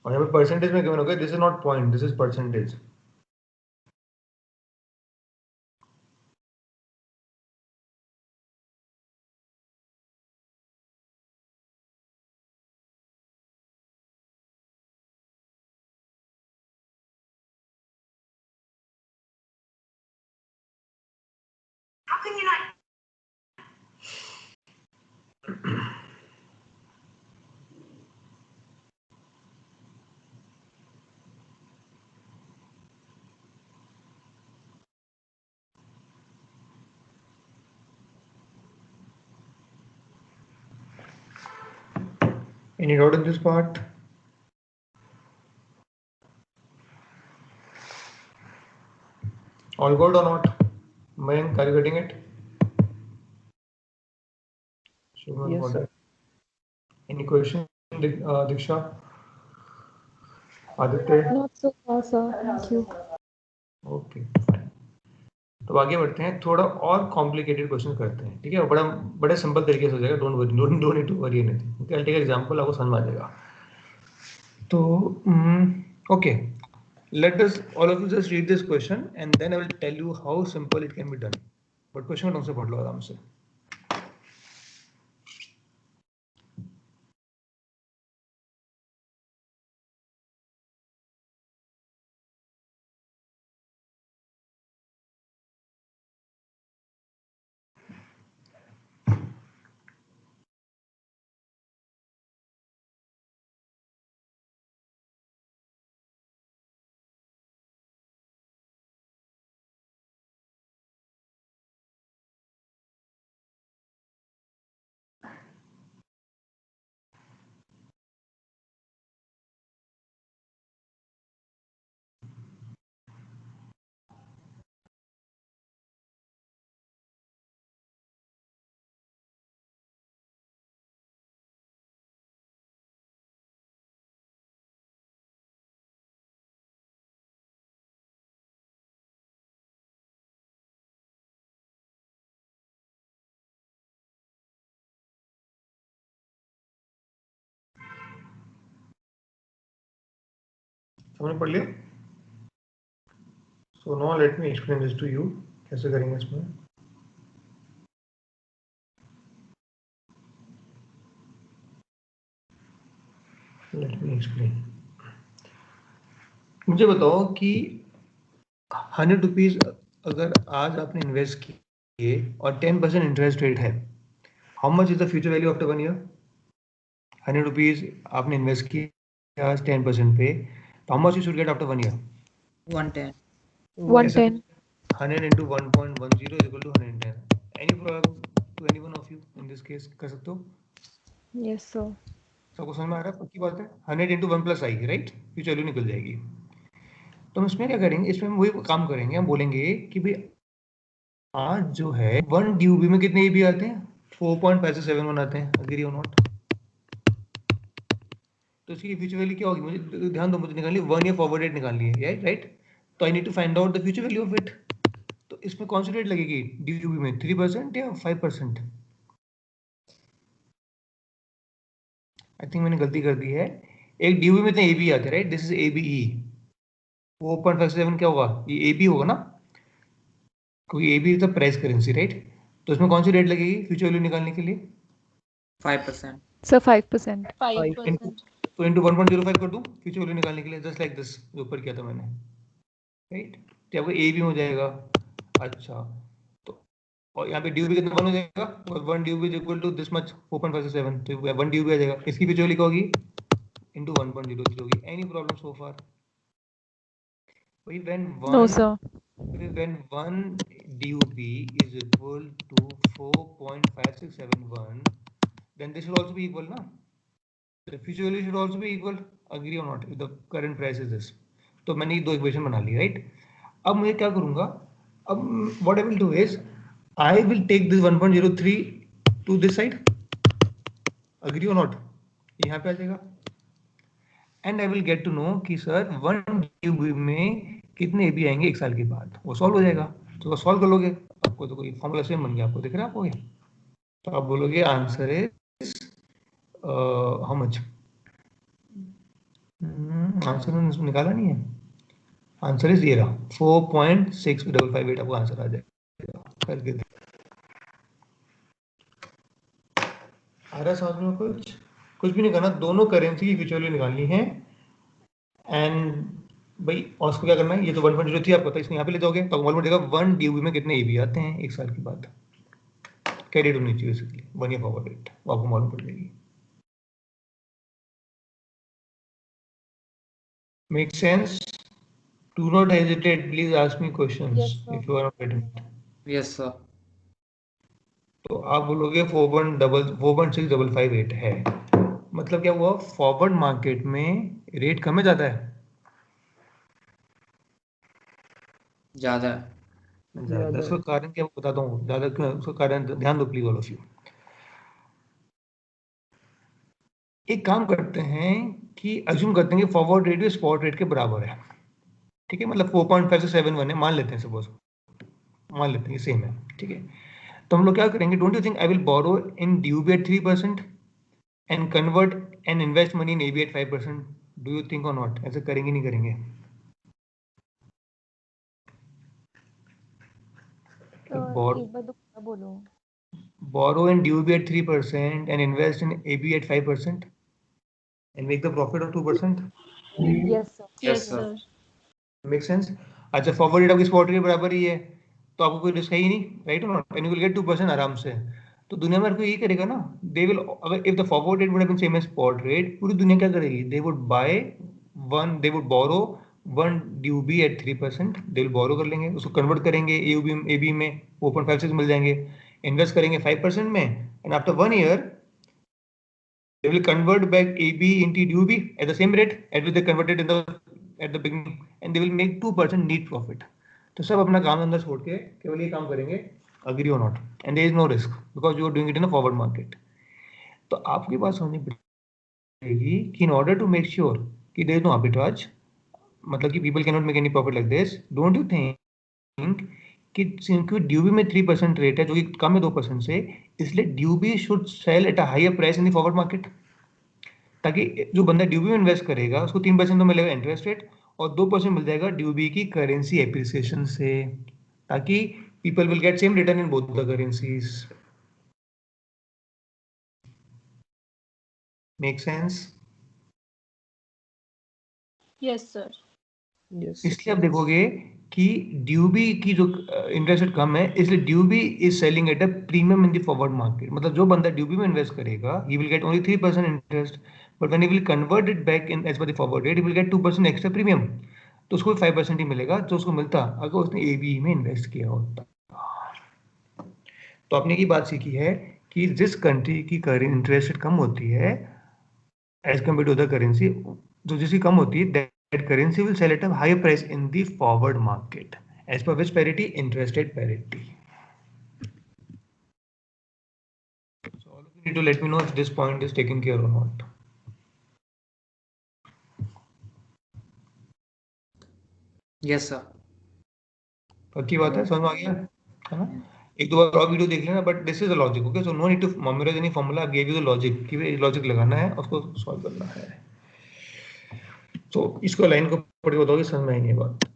और यहाँ पे परसेंटेज में गिवन होगा, this is not point, this is percentage. Any doubt in this part? All good or not? Mayank, are you getting it? Shubham, Yes, got sir. it. Any question, Diksha? Aditya? Not so far, sir. Thank you. Okay, fine. तो आगे बढ़ते हैं, थोड़ा और complicated question करते हैं. ठीक है, बड़ा बड़े सिंपल तरीके से हो जाएगा. Don't worry, don't need to worry anything. Okay, I take example, आपको समझ आ जाएगा. तो okay, let us all of you just read this question and then I will tell you how simple it can be done. But question ढंग से पढ़ लो आराम से. हमने पढ़ लिया. So now let me explain this to you. कैसे करेंगे इसमें. Let me explain. मुझे बताओ कि 100 रुपीज अगर आज आपने इन्वेस्ट किए और 10% इंटरेस्ट रेट है, how much is the future value after 1 year? 100 rupees आपने इन्वेस्ट किए has 10% पे, तो how much you should get after 1 year? 110. 110. 100 into 1.10 is equal to 110. Any problem to anyone of you in this case? कर सकते हो? Yes, sir. सबको समझ में आ रहा है? पक्की बात है. 100 into 1 plus आएगी, right? फिर वैल्यू निकल जाएगी. तो हम इसमें क्या करेंगे? इसमें हम वही काम करेंगे. हम बोलेंगे कि भाई आज जो है 1 DUB में कितने AB आते हैं? 4.571 आते हैं. Agree or not? तो इसकी फ्यूचर वैल्यू क्या होगी? मुझे ध्यान दो, मुझे निकालनी 1 ईयर फॉरवर्ड रेट निकालनी है, राइट? तो I need to find out the future value of it. तो इसमें कौन सी रेट लगेगी DUB में? 3% या 5%? आई थिंक मैंने गलती कर दी है. एक DUB में इतने AB आते हैं, राइट? This is ABE. 4.57 क्या होगा? ये AB होगा ना, क्योंकि AB is the price currency, right? तो इसमें कौन सी रेट लगेगी फ्यूचर वैल्यू निकालने के लिए? 5%. Sir, 5%. 5%. तो इंटू 1.05 कर दूं फ्यूचर वैल्यू निकालने के लिए, जस्ट लाइक दिस जो ऊपर किया था मैंने, राइट? तो आपको AB हो जाएगा. अच्छा, तो और यहाँ पे DUB कितना 1 हो जाएगा, और 1 DUB is equal to this much 4.57, तो 1 DUB आ जाएगा. इसकी फ्यूचर वैल्यू क्या होगी? इंटू 1.03 होगी. Any problem so far? No, sir. When 1 DUB is equal to 4.5671, then this should also be equal, na? The future value should also be equal. Agree or not? If the current price is this. तो मैंने ये दो equation बना ली, right? अब मुझे क्या करूंगा? अब what I will do is I will take this 1.03 to this side. Agree or not? यहाँ पे आ जाएगा. And I will get to know कि सर 1 DUB में कितने AB आएंगे 1 साल के बाद. वो सॉल्व हो जाएगा. तो सॉल्व कर लोगे, आपको तो कोई फॉर्मूला सेम बन गया. आपको दिख रहा है आपको ये? तो आप बोलोगे answer is how much? Answer निकाला नहीं है. आंसर इज ये रहा 4.6558. आपको आंसर आ जाएगा. करके आ रहा समझ में? कुछ भी नहीं करना. दोनों करेंसी की फ्यूचर वैल्यू निकालनी है. एंड भाई और उसको क्या करना है? ये तो 1.03 आपको पता है, इसमें यहाँ पे ले जाओगे तो मालूम पड़ेगा 1 DUB में कितने AB आते हैं 1 साल के बाद. कैडेट होनी चाहिए बेसिकली 1 ईयर फॉरवर्ड रेट, आपको मालूम पड़ जाएगी. Make sense? Do not hesitate. Please ask me questions. Yes, sir. if you are not getting it. Yes, sir. तो आप बोलोगे 4.6558 है. मतलब क्या हुआ? फॉरवर्ड मार्केट में रेट कम है ज्यादा है? ज्यादा. ज्यादा. उसका कारण क्या बताता हूँ. ज्यादा क्यों? उसका कारण ध्यान दो प्लीज ऑल ऑफ यू. एक काम करते हैं कि अज्यूम करते हैं कि फॉरवर्ड रेट स्पॉट रेट के बराबर है. ठीक है, मतलब 4.571 है मान लेते हैं. सपोज मान लेते हैं सेम है. ठीक है, तो हम लोग क्या करेंगे? Don't you think I will borrow in DUB at 3% and convert and invest money in AB at 5%? Do you think और नॉट? ऐसे करेंगे नहीं करेंगे? एक बार दोबारा बोलो. Borrow in DUB at 3% and invest in AB at 5% and make the profit of 2%. Yes, sir. Yes, sir. Make sense? अच्छा, forward rate आपकी स्पॉट रेट के बराबर ही है तो आपको कोई रिस्क है ही नहीं, right? And you will get 2% आराम से. तो दुनिया में हर कोई यही करेगा ना. दे विल, अगर if the forward rate would have been same as spot rate, पूरी दुनिया क्या करेगी? They would buy one, they would borrow 1 DUB at 3%. They will borrow कर लेंगे, उसको कन्वर्ट करेंगे AB में 4.56 मिल जाएंगे. इन्वेस्ट करेंगे 5% में and after 1 year they will convert back AB into DUB at the same rate at which they converted in at the beginning and they will make 2% net profit. तो सब अपना काम धंधा छोड़ के केवल ये काम करेंगे. अग्री और not? And there is no risk because you are doing it in a forward market. तो आपकी बात समझनी पड़ेगी कि in order to make sure कि देयर इज नो आर्बिट्राज, मतलब कि people can not make any profit like this, don't you think कि क्योंकि DUB में 3% रेट है जो कि कम है 2% से, इसलिए DUB should sell at a higher price in the forward market, ताकि जो बंदा DUB में इन्वेस्ट करेगा उसको 3% तो मिलेगा इंटरेस्ट रेट और 2% मिल जाएगा DUB की करेंसी एप्रिसिएशन से, ताकि people will get same return in both the currencies. Make sense? Yes, sir. Yes. इसलिए आप देखोगे कि DUB की जो इंटरेस्ट रेट कम है, इसलिए DUB is selling at a premium in the forward market. मतलब जो बंदा DUB में इन्वेस्ट करेगा he will get only 3% interest, but when he will convert it back in as per the forward rate, he will get 2% extra premium. तो उसको 5% ही मिलेगा जो उसको मिलता अगर उसने ABE में इन्वेस्ट किया होता। तो आपने की बात सीखी है कि जिस कंट्री की करेंट इंटरेस्ट रेट कम होती है as compare to other currency, जो जिसकी कम होती है, that currency will sell at a higher price in the forward market as per which parity, interest rate parity. So all of you need to let me know if this point is taken care or not. Yes sir. पक्की बात है, समझ में आ गया है ना? एक दो बार और वीडियो देख लेना, but this is a logic, okay? So no need to memorize any formula, I give you the logic कि लॉजिक लगाना है, उसको सॉल्व करना है। तो इसको लाइन को पढ़ के बताओगे, समझ में आएगी बात।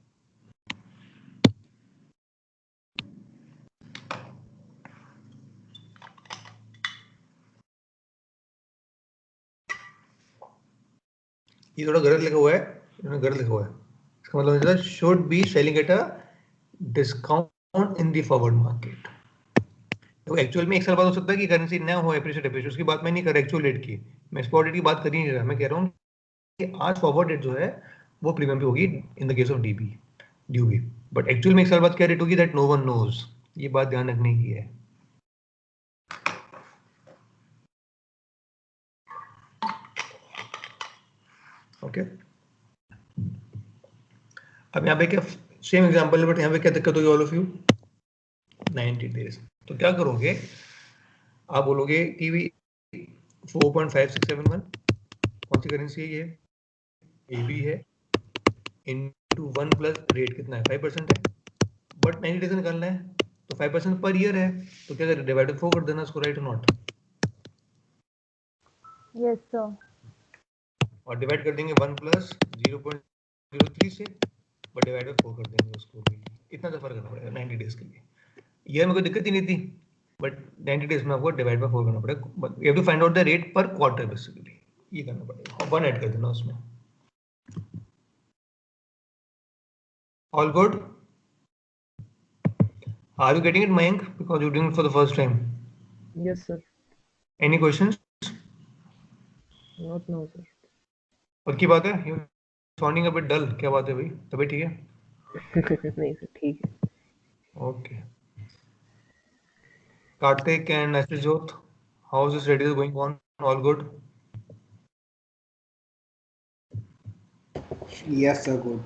ये थोड़ा गलत लिखा हुआ है, गलत लिखा हुआ है। इसका मतलब है should be selling at a discount in the forward market. तो एक्चुअल में एक साल बाद हो सकता है कि करेंसी ना हो एप्रिशिएट, उसकी बात मैं नहीं कर रहा एक्चुअल रेट की, मैं स्पॉट रेट की बात कर ही नहीं रहा। मैं कह रहा हूँ कि आज फॉरवर्ड रेट जो है वो प्रीमियम पे होगी in the case of DB, but actual में एक साल बाद क्या रेट होगी दैट नो वन नोज। ये बात ध्यान रखने की है। ओके, अब यहाँ पे क्या सेम एग्जांपल है, बट यहाँ पे क्या दिक्कत होगी ऑल ऑफ यू, 90 डेज। तो क्या करोगे आप, बोलोगे कि 4.5671 कौन सी करेंसी है, ये AB है, इनटू 1 प्लस रेट कितना है 5% है, बट 90 डेज निकालना है तो 5% पर ईयर है, तो क्या करें डिवाइड बाय 4 कर देना इसको, राइट और नॉट? Yes sir. और डिवाइड कर देंगे 1 प्लस 0.03 से, बट डिवाइड बाय 4 कर देंगे उसको भी। इतना तो फर्क करना पड़ेगा 90 डेज के लिए। ईयर में कोई दिक्कत ही नहीं थी, बट 90 डेज में आपको डिवाइड बाय 4 करना पड़ेगा। You have to find out the rate per quarter basically, ये करना पड़ेगा और 1 ऐड कर देना उसमें। ऑल गुड? Are you getting it, Mayank? Because you're doing it for the first time. Yes, sir. Any questions? Not now, sir. पक्की बात है? You're sounding a bit dull. क्या बात है भाई? तबीयत ठीक है? नहीं सर, ठीक है। Okay. Karthik and Ashrjot, how is this ready going on? All good? Yes, sir. Good.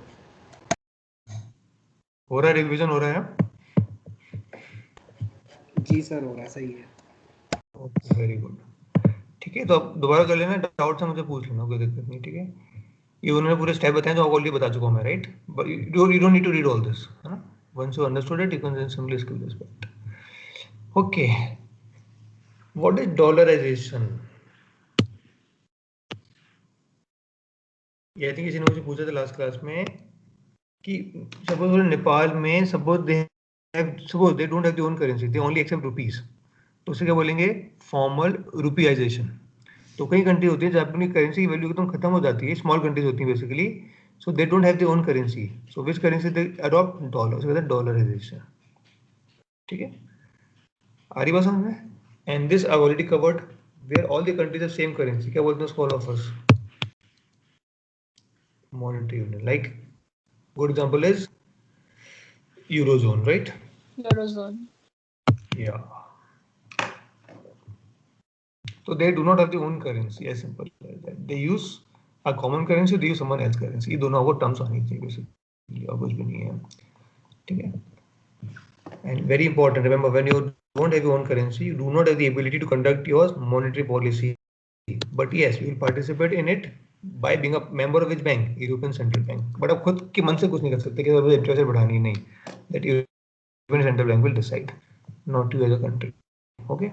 हो रहा है रिवीजन, हो रहा है? जी सर, हो रहा है, सही है। Okay, very good. ठीक है, तो अब दोबारा कर लेना, डाउट से मुझे पूछ लेना, कोई दिक्कत नहीं, ठीक है? ये उन्होंने पूरे स्टेप बताए जो ऑलरेडी बता चुका हूं मैं, right? But you don't need to read all this, है ना? Once you understood it, you can simply skip this part. Okay, what is dollarization? ये आई थिंक किसी ने मुझे पूछा था लास्ट क्लास में कि सपोज नेपाल में suppose they don't have their own currency, they only accept rupees, तो उसे क्या बोलेंगे? Formal rupeeization. तो कई कंट्री होती है जहाँ पे अपनी करेंसी की वैल्यू एकदम खत्म हो जाती है, स्मॉल कंट्रीज होती हैं basically, so they don't have their own currency, so which currency they adopt? Dollar, उसे कहते हैं डॉलराइजेशन। ठीक है, आ रही बात समझ में? And this I already covered where all the countries have same currency, क्या बोलते हैं उसको? All of us monetary union. Like good example is Eurozone, right? Eurozone. Yeah. So they do not have their own currency, as simple as that. They use a common currency, they use someone else's currency. ये दोनों आपको terms आनी चाहिए basically, और कुछ भी नहीं है, ठीक है? And very important, remember, when you don't have your own currency, you do not have the ability to conduct your monetary policy. But yes, you will participate in it by being a member of which bank? European Central Bank. But आप खुद के मन से कुछ नहीं कर सकते कि इंटरेस्ट रेट बढ़ानी है, नहीं. That European Central Bank will decide, not you as a country. Okay?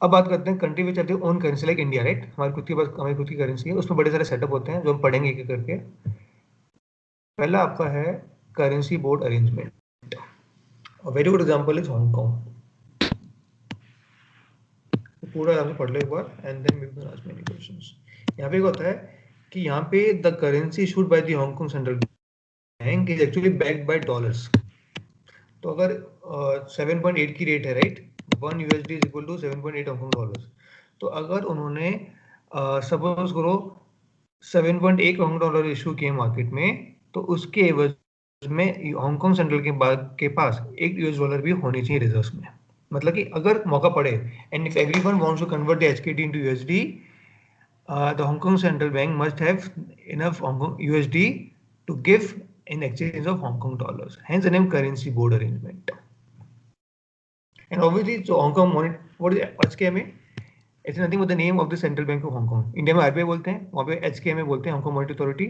अब बात करते हैं country which have their own currency, like India, right? हमारी खुद की करेंसी है, उसमें बड़े सारे सेटअप होते हैं जो हम पढ़ेंगे एक एक करके। पहला आपका है currency board arrangement. A very good example is Hong Kong. पूरा आराम से पढ़ लो एक बार and then we can ask many questions. यहाँ पे क्या होता है कि यहाँ पे the currency issued by the Hong Kong central bank is actually backed by dollars. तो अगर 7.8 की रेट है, right, 1 USD is equal to 7.8 Hong Kong dollars, तो अगर उन्होंने सपोज करो 7.8 $1 इशू किए मार्केट में, तो उसके एवज में हांगकांग सेंट्रल के पास $1 भी होनी चाहिए रिजर्व्स में. मतलब कि अगर मौका पड़े, and if everyone wants to convert the HKD into USD, the Hong Kong Central Bank must have enough Hong Kong USD to give in exchange of Hong Kong dollars. Hence the name currency board arrangement. And obviously, so Hong Kong what is HKMA? It's nothing but the name of the Central Bank of Hong Kong. India में RBI बोलते हैं, वहाँ पे HKMA बोलते हैं, Hong Kong Monetary Authority.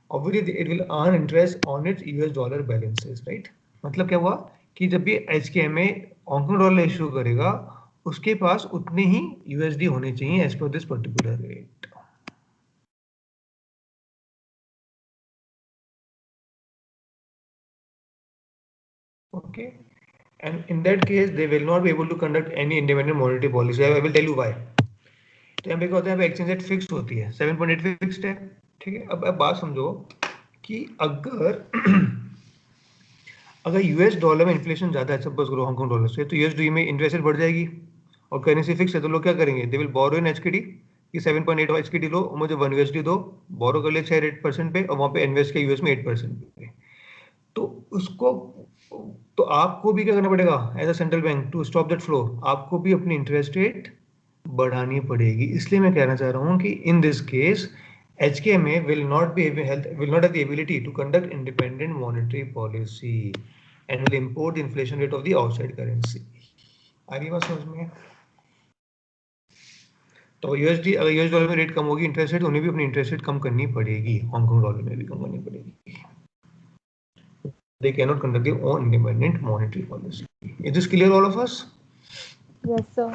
Obviously, it will earn interest on its US dollar balances, right? मतलब क्या हुआ कि जब भी HKMA Hong Kong dollar issue करेगा, उसके पास उतने ही USD होने चाहिए as per this particular rate. Okay, and in that case they will not be able to conduct any independent monetary policy. I will tell you why. तो यहाँ पे क्या होता है, यहाँ पे एक्सचेंज रेट फिक्स होती है, 7.8 फिक्स्ड है. ठीक है, अब बात समझो कि अगर यूएस डॉलर में इन्फ्लेशन ज्यादा है, सपोज करो हांगकांग डॉलर से, तो यूएसडी में इंटरेस्ट रेट बढ़ जाएगी, और करेंसी फिक्स है, तो लोग क्या करेंगे, दे विल बोरो इन एचकेडी कि 7.8 एचकेडी लो, मुझे 1 USD दो, बोरो कर ले 6% पे, और वहाँ पे इन्वेस्ट किया यूएस में 8% पे. तो उसको, तो आपको भी क्या करना पड़ेगा as a central bank to stop that flow, आपको भी अपनी इंटरेस्ट रेट बढ़ानी पड़ेगी. इसलिए मैं कहना चाह रहा हूँ कि in this case HKMA will not have the ability to conduct independent monetary policy and will import the inflation rate of the outside currency. आ रही बात समझ में? तो USD अगर US डॉलर में रेट कम होगी, इंटरेस्ट रेट, उन्हें भी अपनी इंटरेस्ट रेट कम करनी पड़ेगी, हांगकांग डॉलर में भी कम करनी पड़ेगी. They cannot conduct their own independent monetary policy. Is this clear, all of us? Yes, sir.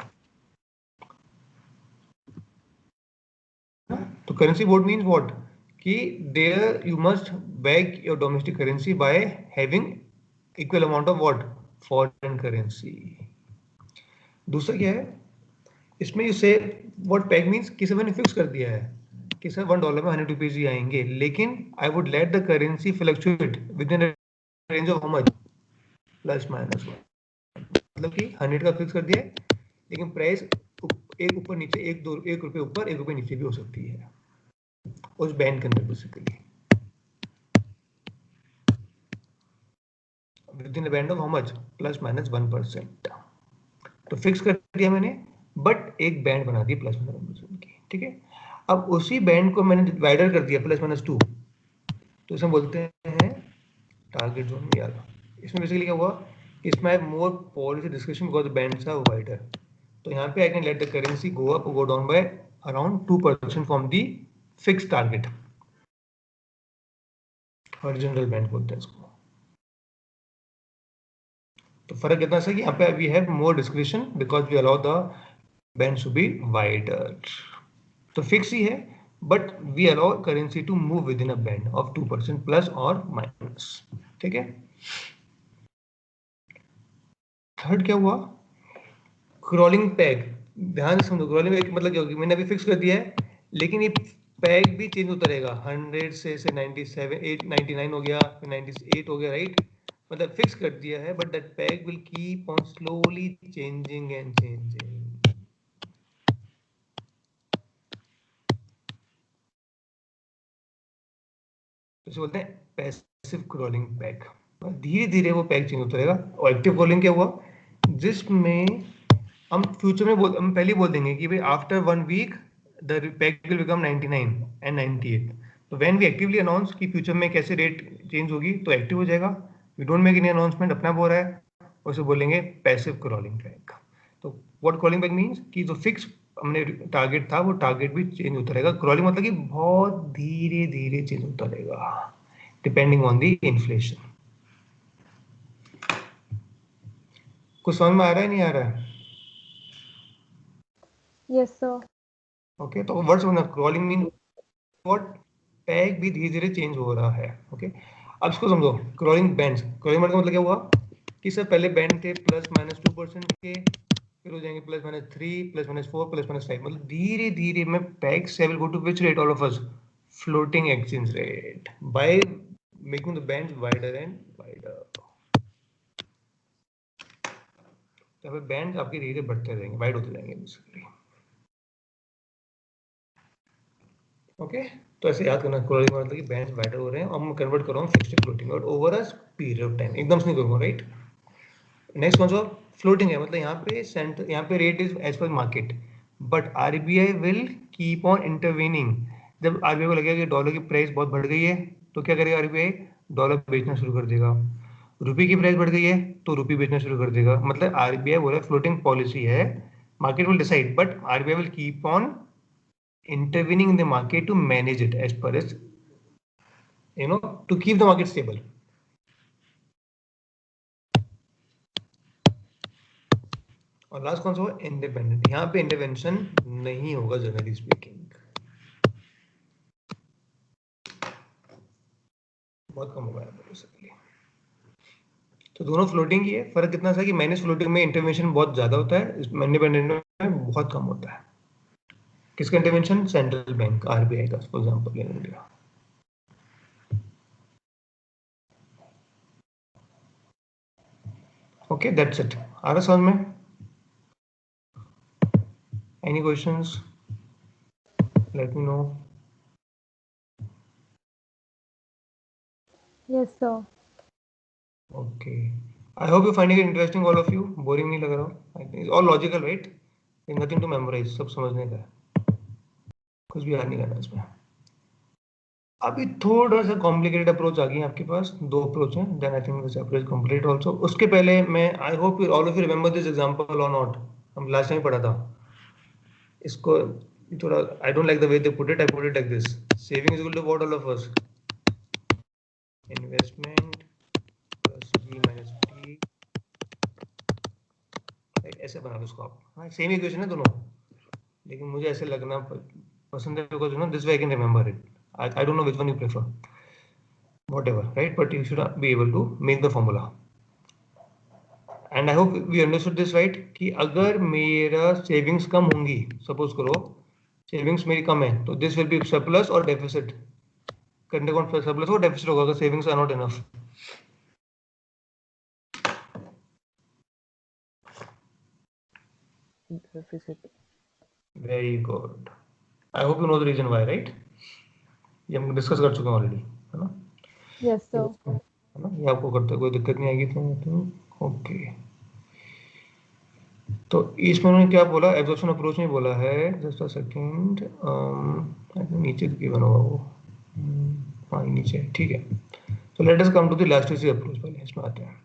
So currency board means what? कि there you must back your domestic currency by having equal amount of what? Foreign currency. दूसरा क्या है इसमें, you say what peg means कि सब मैंने fix कर दिया है कि सर $1 में 100 रुपीज ही आएंगे, लेकिन I would let the currency fluctuate within a range of how much? Plus minus 1. मतलब कि 100 का फिक्स कर दिया है, लेकिन प्राइस एक ऊपर नीचे, एक रुपए ऊपर, एक रुपए नीचे भी हो सकती है उस बैंड के अंदर, basically with in the band of how much? Plus minus 1%. तो फिक्स कर दिया मैंने, बट एक बैंड बना दी प्लस माइनस 1% की. ठीक है, अब उसी बैंड को मैंने डिवाइडर कर दिया प्लस माइनस 2, तो इसमें बोलते हैं टारगेट जोन में. यार इसमें बेसिकली क्या हुआ, इसमें I have more policy discussion because the bands are wider. तो यहाँ पे I can let the currency go up go down by around 2% from the fix target. Horizontal band बोलते हैं इसको. तो फर्क कितना सा कि यहाँ पे we have more description because we allow the bands to be wider. तो फिक्स ही है, but we allow currency to move within a band of 2% plus और माइनस. ठीक है, थर्ड क्या हुआ, क्रॉलिंग पैग. ध्यान से समझो, क्रॉलिंग पैग मतलब क्या होगी, मैंने अभी फिक्स कर दिया है, लेकिन ये पैग भी चेंज होता रहेगा. 100 से 97, 99 हो गया, फिर 98 हो गया, राइट? मतलब फिक्स कर दिया है, but that peg will keep on slowly changing and changing. तो बोलते हैं पैसिव क्रॉलिंग पैग. धीरे धीरे वो पैग चेंज होता रहेगा. और एक्टिव क्रॉलिंग क्या हुआ, जिसमें हम फ्यूचर में हम पहले बोल देंगे कि भाई after 1 week the peg will become 99 and 98. तो व्हेन वी एक्टिवली अनाउंस कि फ्यूचर में कैसे रेट चेंज होगी, तो एक्टिव हो जाएगा. We don't make any announcement, अपना बोल रहा है, उसे बोलेंगे पैसिव क्रॉलिंग पैग. तो व्हाट क्रॉलिंग पैग मींस कि जो फिक्स हमने टारगेट था, वो टारगेट भी चेंज होता रहेगा. क्रॉलिंग मतलब कि बहुत धीरे धीरे चेंज होता रहेगा डिपेंडिंग ऑन द इन्फ्लेशन. कुछ समझ में आ रहा है, नहीं आ रहा है? Yes, sir. ओके, तो वर्ड्स समझना, क्रॉलिंग मीन व्हाट, पैग भी धीरे धीरे चेंज हो रहा है. ओके, अब इसको समझो. क्रॉलिंग बैंड्स, क्रॉलिंग बैंड का मतलब क्या हुआ कि सर पहले बैंड थे प्लस माइनस 2% के, फिर हो जाएंगे plus minus 3, plus minus 4, plus minus 5. मतलब धीरे धीरे में पैग से will go to which rate, all of us? Floating exchange rate, by making the bands wider and wider. तो बैंड आपके धीरे बढ़ते रहेंगे, वाइड होते जाएंगे बेसिकली. ओके, तो ऐसे याद करना, क्रॉलिंग मतलब कि बैंड्स वाइडर हो रहे हैं और मैं कन्वर्ट कर रहा हूँ फिक्स्ड टू फ्लोटिंग और over a period of time, एकदम से नहीं करूँगा, राइट। नेक्स्ट कौन सा फ्लोटिंग है, मतलब यहाँ पे rate is as per market, but RBI will keep on intervening. जब आरबीआई को लगेगा कि डॉलर की प्राइस बहुत बढ़ गई है तो क्या करेगा आरबीआई, डॉलर बेचना शुरू कर देगा। रुपये की प्राइस बढ़ गई है तो रुपये बेचना शुरू कर देगा। मतलब आरबीआई बोला फ्लोटिंग पॉलिसी है, market will decide but RBI will keep on intervening in the market to manage it as per its, to keep the market stable. और लास्ट कौन सा होगा, इंडिपेंडेंट। यहाँ पे इंटरवेंशन नहीं होगा जनरली स्पीकिंग, बहुत कम होगा यहाँ पे बेसिकली। तो दोनों फ्लोटिंग ही है, फर्क कितना सा कि मैनेज फ्लोटिंग में इंटरवेंशन बहुत ज्यादा होता है, इंडिपेंडेंट में बहुत कम होता है। किसका इंटरवेंशन, सेंट्रल बैंक आरबीआई का for example in India. Okay that's it. आ रहा समझ में? Any questions, let me know. Yes, sir. Okay. I hope you're finding it interesting, all of you. Boring नहीं लग रहा? It's all logical, right? There's nothing to memorize. सब समझने का है। कुछ भी याद नहीं करना इसमें। अभी थोड़ा सा कॉम्प्लिकेटेड अप्रोच आ गई है आपके पास, दो अप्रोच हैं। Then I think this approach complete also. उसके पहले मैं I hope all of you remember this example or not. हम लास्ट टाइम पढ़ा था। इसको थोड़ा I don't like the way they put it. I put it like this. Saving is equal to what, all of us? Investment plus G minus T, ऐसे बना लो इसको आप। हाँ सेम इक्वेशन है दोनों, लेकिन मुझे ऐसे लगना पसंद है because this way I can remember it. I don't know which one you prefer, whatever, right, but you should be able to make the formula. And I hope we understood this right कि अगर मेरा savings कम होंगी, suppose करो savings मेरी कम है, तो this will be surplus और डेफिसिट। करंट अकाउंट सरप्लस और डेफिसिट होगा अगर savings are not enough. Deficit. Very good. I hope you know the reason why, right. ये हम डिस्कस कर चुके हैं ऑलरेडी, है ना? Yes, sir. है ना, ये आपको करते कोई दिक्कत नहीं आएगी तो ओके। तो इसमें उन्होंने क्या बोला, एब्जॉर्प्शन अप्रोच में बोला है, जस्ट अ सेकंड, नीचे गिवन होगा वो, हाँ नीचे, ठीक है। तो let us come to the elasticity approach, पहले इसमें आते हैं।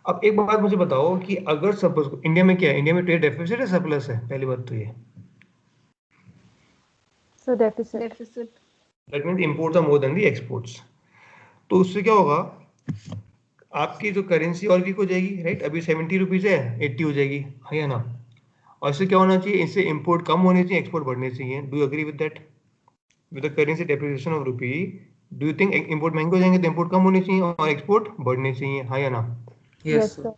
अब एक बात मुझे बताओ कि अगर सपोज इंडिया में क्या है, इंडिया में ट्रेड डेफिसिट है सरप्लस है, पहली बात तो ये, So deficit. Deficit. That means imports are more than the exports. तो उससे क्या होगा, आपकी जो करेंसी और वीक हो जाएगी, राइट। अभी 70 रुपीज है, 80 हो जाएगी, है या ना। और इससे क्या होना चाहिए, इससे इंपोर्ट कम होने चाहिए, एक्सपोर्ट बढ़ने चाहिए। Do you agree with that? With the currency depreciation of rupee, do you think import महंगे हो जाएंगे तो इंपोर्ट कम होने चाहिए और एक्सपोर्ट बढ़ने चाहिए, है या ना? Yes Yes, sir. sir.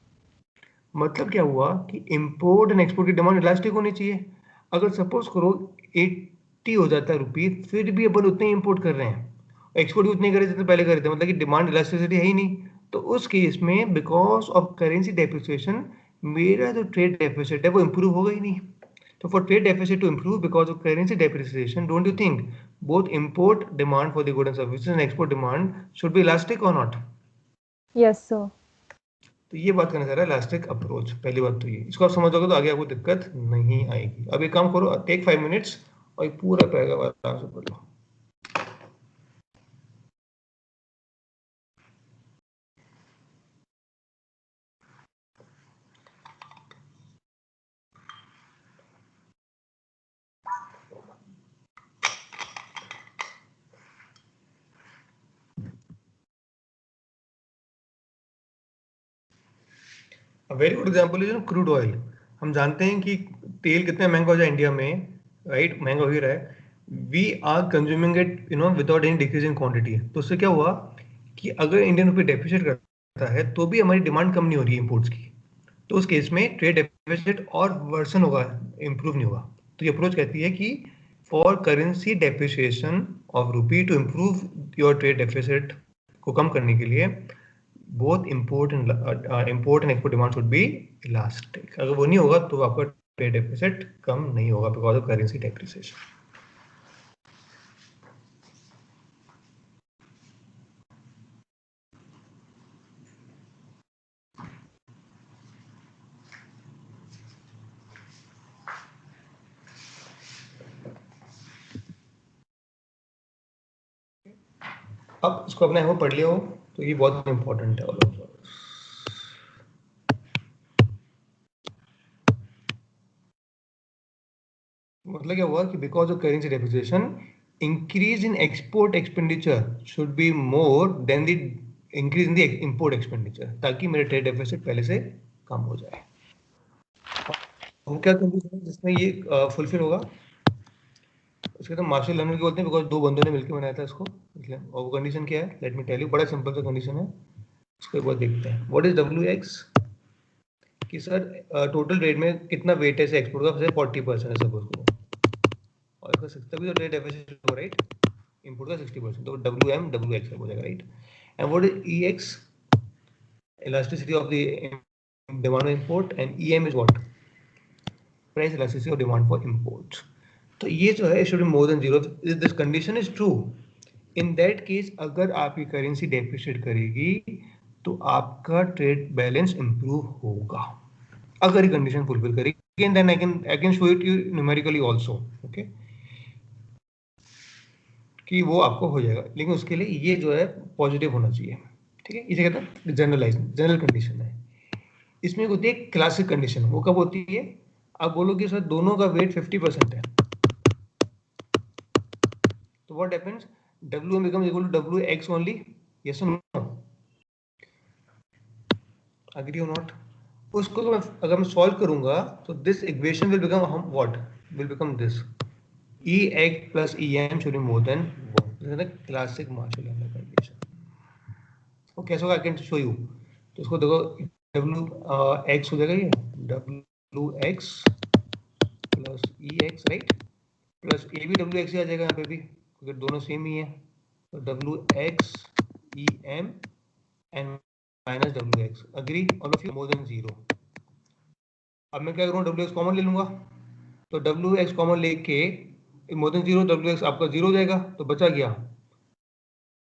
मतलब क्या हुआ कि इंपोर्ट एंड एक्सपोर्ट की डिमांड इलास्टिक होनी चाहिए। अगर सपोज करो 80 हो जाता है रुपी, फिर भी अपन उतने इंपोर्ट कर रहे हैं, एक्सपोर्ट भी उतने करे जितने पहले करे थे, मतलब कि डिमांड इलास्टिसिटी है ही नहीं। तो उस केस में बिकॉज ऑफ करेंसी डेप्रिसिएशन मेरा जो ट्रेड डेफिसिट है वो इंप्रूव होगा ही नहीं। तो for trade deficit to improve because of currency depreciation, don't you think both import demand for the good and services and export demand should be elastic और not? Yes, sir. तो ये बात करना चाह रहा है इलास्टिक अप्रोच। पहली बात तो ये, इसको आप समझोगे तो आगे आपको दिक्कत नहीं आएगी। अब एक काम करो, टेक 5 मिनट्स और ये पूरा पैराग्राफ आराम से पढ़ लो। Very good example is crude oil. हम जानते हैं कि तेल कितना महंगा हो जाए इंडिया में, राइट, महंगा हो ही रहा है। We are consuming it without any decrease in quantity. तो उससे क्या हुआ कि अगर इंडियन रुपये डेफिसिट करता है तो भी हमारी डिमांड कम नहीं हो रही है इंपोर्ट्स की, तो उस केस में ट्रेड डेफिसिट और वर्सन होगा, इंप्रूव नहीं होगा। तो ये अप्रोच कहती है कि for currency depreciation of rupee to improve your trade deficit को कम करने के लिए both import and export demand should be elastic. अगर वो नहीं होगा तो आपका ट्रेड डेफिसिट कम नहीं होगा बिकॉज ऑफ करेंसी डेप्रिसिएशन। अब इसको अपने यहाँ पढ़ लिया हो तो ये बहुत इंपॉर्टेंट है ऑल ऑफ मतलब क्या हुआ कि because of currency depreciation increase in export expenditure should be more than the increase in the import expenditure, ताकि मेरा ट्रेड डेफिसिट पहले से कम हो जाए। वो क्या कंडीशन है जिसमें ये फुलफिल होगा? उसके तो मार्शल लर्नर के बोलते हैं बिकॉज दो बंदों ने मिलकर बनाया था इसको, इसलिए। और वो कंडीशन क्या है? लेट मी टेल यू, बड़ा सिंपल सा कंडीशन है, उसके बाद देखते हैं। What is WX? कि सर टोटल रेट में कितना वेट है इसे एक्सपोर्ट का? जैसे 40% है सपोज करो, और इसका तभी तो रेट डेफिसिट हो, राइट? इंपोर्ट का 60%, तो WM WX हो जाएगा, right? And what is EX? Elasticity of the demand of import, and EM is what? Price elasticity of demand for import. तो ये जो है should be more then 0। This condition is true. In that case अगर आपकी currency depreciate करेगी तो आपका trade balance improve होगा, अगर ये कंडीशन फुलफिल करेगी। And then I can show it you numerically also, okay, कि वो आपको हो जाएगा। लेकिन उसके लिए ये जो है पॉजिटिव होना चाहिए, ठीक है? इसे कहते हैं जनरल कंडीशन है। इसमें होती है क्लासिक कंडीशन। वो कब होती है? आप बोलोगे सर दोनों का वेट 50% है, तो what happens? WM becomes equal to WX only, yes or no? Agree or not? उसको तो अगर मैं सॉल्व करूंगा तो this equation will become what? Will become this EX plus EM should be more than 1. This is the classic Marshall-Lerner condition. वो कैसे होगा? आई can show you. तो इसको देखो, WX हो जाएगा ये WX plus EX, right? Plus A भी WX ही आ जाएगा यहाँ पे भी, क्योंकि दोनों सेम ही है। तो WX EM and minus WX। Agree all of you? More than 0। अब मैं क्या करूँ? WX कॉमन ले लूंगा, तो WX कॉमन लेके मोर देन 0, WX आपका 0 हो जाएगा, तो बचा गया,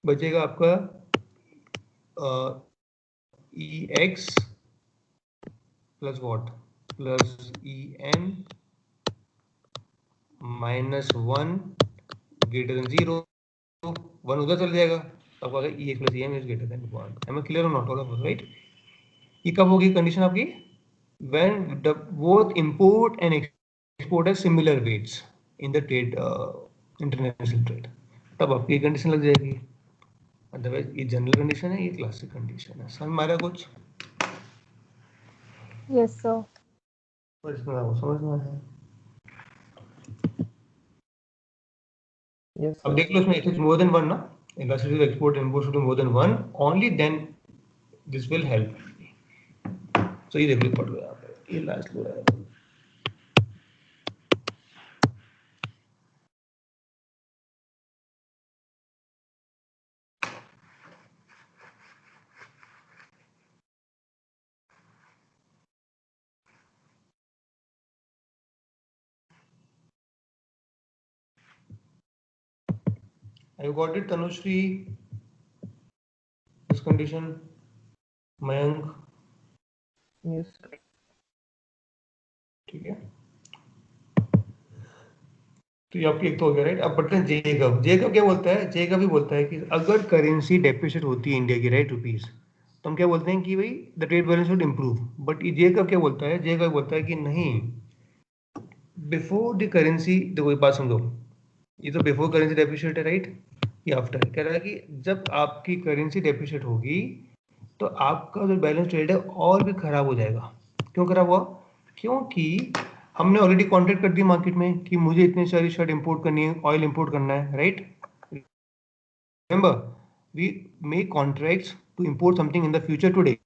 बचेगा आपका EX plus what? Plus EM minus 1 greater than 0। 1 उधर चल जाएगा, तब अगर EX plus EM is greater than 1। Am I clear और not? All of us, right? ये कब होगी कंडीशन आपकी? when both import and export have similar weights in the trade, international trade, तब आपकी कंडीशन लग जाएगी। अदरवाइज ये जनरल कंडीशन है, ये क्लासिक कंडीशन है। समझ में आ रहा है कुछ? Yes, sir. समझ में है? Yes, अब sir. देख लो, इसमें इट इज मोर देन 1 ना, elasticity of export import should be more than 1, only then this will help. So ये देख लो, पढ़ लो यहाँ पे, ये लास्ट लो है। Have you got it, Tanushree? This condition, Mayank? Yes, sir. ठीक है, तो ये आपकी एक तो हो गया, राइट? अब बढ़ते हैं जेकब। जेकब क्या बोलता है? जेकब भी बोलता है कि अगर करेंसी डेप्रिशिएट होती है इंडिया की, राइट, रुपीस, तो हम क्या बोलते हैं कि भाई the trade balance should improve. But ये जेकब क्या बोलता है? जेकब बोलता है कि नहीं, बिफोर द करेंसी, देखो ये बात समझो, ये तो बिफोर करेंसी डेप्रिशिएट है, राइट? ये आफ्टर कह रहा है कि जब आपकी करेंसी डेप्रिशिएट होगी तो आपका जो बैलेंस ट्रेड है और भी खराब हो जाएगा। क्यों खराब हुआ? क्योंकि हमने ऑलरेडी कॉन्ट्रैक्ट कर दी मार्केट में कि मुझे इतनी सारी शर्ट इंपोर्ट करनी है, ऑयल इंपोर्ट करना है, right? Remember, we make contracts to import something in the future today,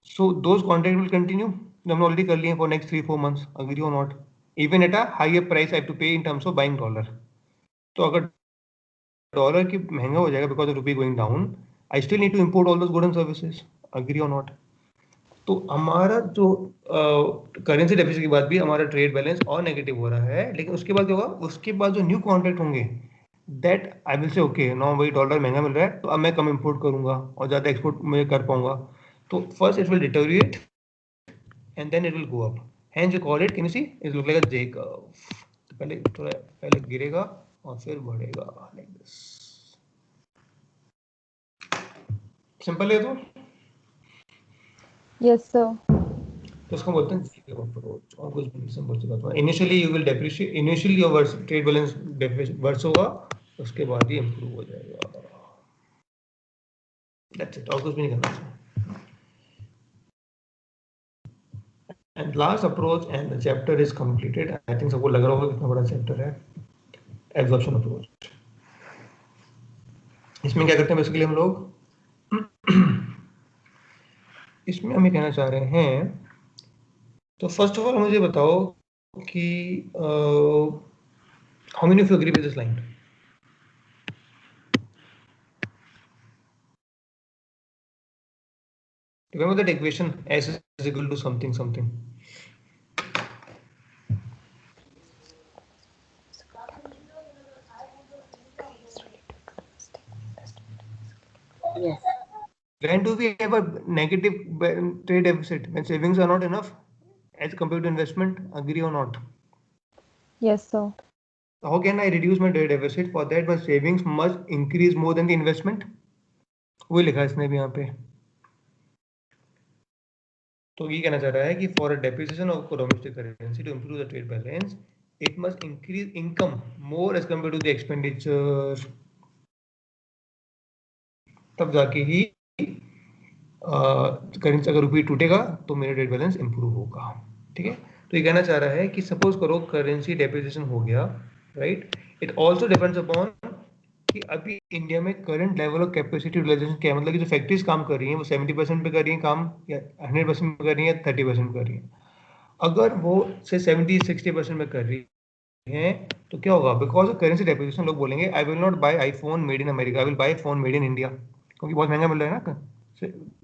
so those contract will continue. हमने ऑलरेडी कर लिए फॉर नेक्स्ट 3-4 months, अग्री और not? Even at a higher price I have to pay in terms of buying dollar. तो अगर dollar की महंगा हो जाएगा because of rupee going down, I still need to import all those goods and services, agree और not? तो हमारा जो करेंसी डेफिसिट के बाद भी हमारा ट्रेड बैलेंस और नेगेटिव हो रहा है, लेकिन उसके बाद क्या होगा? उसके बाद जो न्यू कॉन्ट्रैक्ट होंगे, that I will say okay now वही डॉलर महंगा मिल रहा है तो अब मैं कम इंपोर्ट करूंगा और ज़्यादा एक्सपोर्ट मैं कर पाऊंगा। तो first it will deteriorate and then it will go up, hence you call it, can you see, it look like a J curve. तो पहले थोड़ा पहले गिरेगा और फिर बढ़ेगा लाइक दिस। सिंपल है तो Yes, sir. तो उसको बोलते हैं जीरो अप्रोच और कुछ भी सिंपल सी बात है initially you will depreciate initially your trade balance worse होगा उसके बाद ही इंप्रूव हो जाएगा दैट्स इट और कुछ भी नहीं करना है and last approach and the chapter is completed I think सबको लग रहा होगा कितना बड़ा चैप्टर है एब्जॉर्प्शन अप्रोच इसमें क्या करते हैं बेसिकली हम लोग इसमें हम ये कहना चाह रहे हैं तो फर्स्ट ऑफ ऑल मुझे बताओ कि how many of you agree with this line remember that equation s is equal to something something Yes. when do we have a negative trade deficit when savings are not enough as compared to investment agree or not Yes, sir. how can I reduce my trade deficit for that my savings must increase more than the investment वही लिखा है इसने भी यहाँ पे तो ये कहना चाह रहा है कि for a depreciation of domestic currency to improve the trade balance it must increase income more as compare to the expenditure तब जाके ही करेंसी अगर रुपये टूटेगा तो मेरा ट्रेड बैलेंस इंप्रूव होगा ठीक है तो ये कहना चाह रहा है कि सपोज करो करेंसी डेप्रिसिएशन हो गया right it also depends upon कि अभी इंडिया में current level of capacity utilization क्या है मतलब कि जो फैक्ट्रीज काम कर रही हैं वो 70% पे कर रही हैं काम या 100% पे कर रही हैं 30% कर रही हैं अगर वो से 70-60% में कर रही हैं तो क्या होगा बिकॉज ऑफ करेंसी डेप्रिसिएशन लोग बोलेंगे I will not buy iPhone made in America I will buy phone made in India क्योंकि बहुत महंगा मिल रहा है ना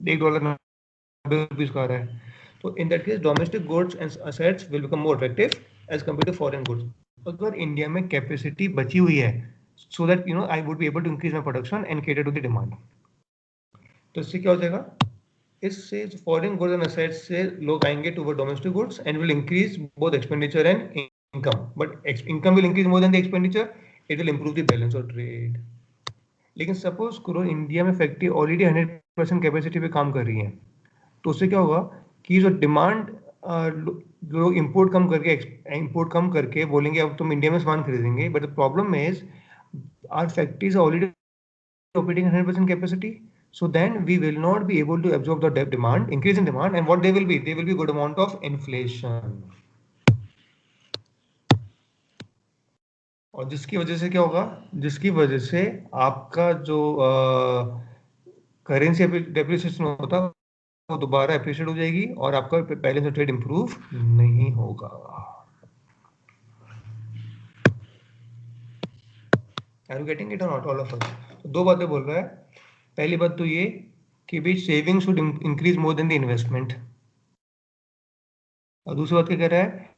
$1 का आ रहा है तो in that case domestic goods and assets will become more effective as compare to foreign goods अगर इंडिया में कैपेसिटी बची हुई है so that I would be able to increase my production and cater to the demand तो इससे क्या हो जाएगा इससे फॉरेन गुड्स एंड असेट्स से लोग आएंगे toward domestic goods and will increase both expenditure and income but income will increase more than the expenditure it will improve the balance of trade लेकिन सपोज करो इंडिया में factory already 100% capacity पे काम कर रही है तो उससे क्या होगा कि जो डिमांड लोग इंपोर्ट कम करके बोलेंगे अब तुम इंडिया में सामान खरीदेंगे but the problem is our factories are already operating 100% capacity so then we will not be able to absorb the demand increase in demand and what they will be good amount of inflation और जिसकी वजह से क्या होगा जिसकी वजह से आपका जो करेंसी डेप्रिसिएशन होता है वो दोबारा एप्रिशिएट हो जाएगी और आपका बैलेंस ऑफ ट्रेड इंप्रूव नहीं होगा Are you getting it or not, all of us? तो दो बातें बोल रहा है पहली बात तो ये कि भी saving should increase more than the investment और दूसरी बात क्या कह रहा है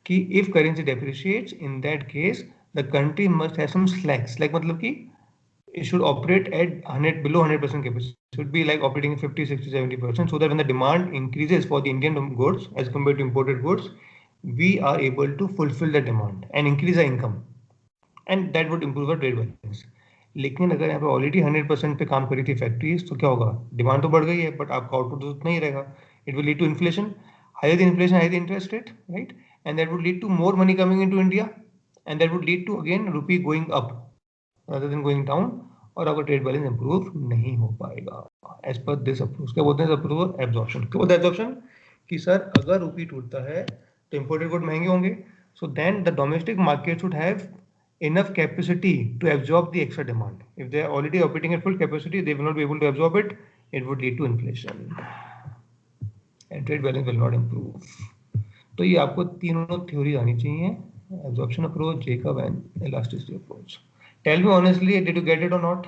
कि if currency depreciates in that case the country must have some slack मतलब कि it should operate at 100 below 100% capacity. It should be like operating at 50, 60, 70% so that when the demand increases for the Indian goods as compared to imported goods, we are able to fulfill the demand and increase our income. And that would improve our trade balance. लेकिन अगर यहाँ पे already 100% पे काम करी थी factories तो क्या होगा डिमांड तो बढ़ गई है बट आपका आउटपुट तो उतना ही रहेगा it will lead to inflation higher the inflation higher the interest rate right and that would lead to more money coming into India and that would lead to again rupee going up rather than going down और आपका trade balance improve नहीं हो पाएगा as per this approach क्या बोलते हैं approve absorption क्या बोलते हैं एब्जॉर्प्शन कि सर अगर रुपी टूटता है तो इंपोर्टेड गुड महंगे होंगे so then the domestic market should have enough capacity to absorb the extra demand. If they are already operating at full capacity, they will not be able to absorb it. It would lead to inflation, and trade balance will not improve. तो ये आपको तीनों theory आनी चाहिए: absorption approach, Jacob, and elasticity approach. Tell me honestly, did you get it or not?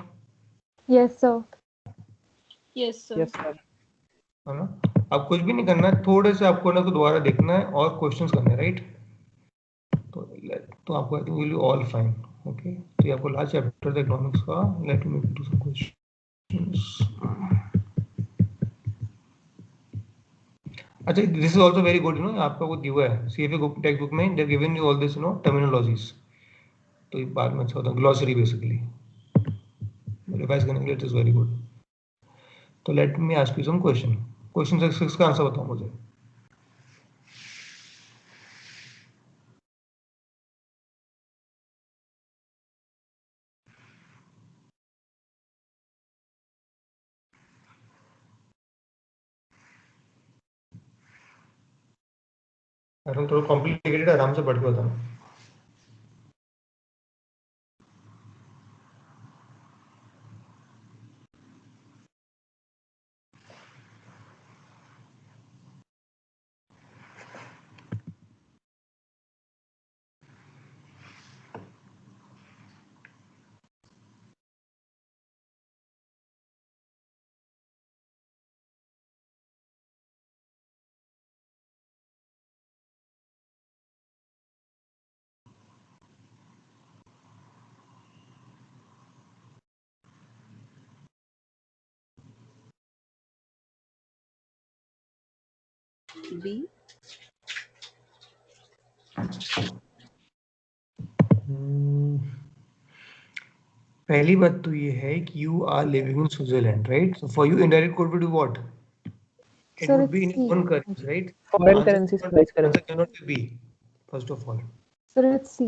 Yes, sir. Yes, sir. है ना? अब कुछ भी नहीं करना है, थोड़े से आपको ना तो दोबारा देखना है और क्वेश्चंस करने हैं, राइट? तो आपको I think will be all fine. Okay, तो ये आपको लास्ट चैप्टर था इकोनॉमिक्स का. Let me do some questions. अच्छा, this is also very good, आपका वो दिया है सीएफए टेक्स्ट बुक में, they given you all this terminologies. तो ये बाद में अच्छा होता है, ग्लॉसरी बेसिकली रिवाइज करने के लिए. It is very good. तो let me ask you some question. Question 6 का आंसर बताओ मुझे. अरे थोड़ा कॉम्प्लिकेटेड, आराम से पढ़ के बताना. B. पहली बात तो ये है कि you are living in Switzerland, right? So for you indirect quote would be what? It Sir, would it's be in C. one currency, right? Foreign Answer currency, cannot, price currency. answer cannot be B, first of all. Sir, it's C.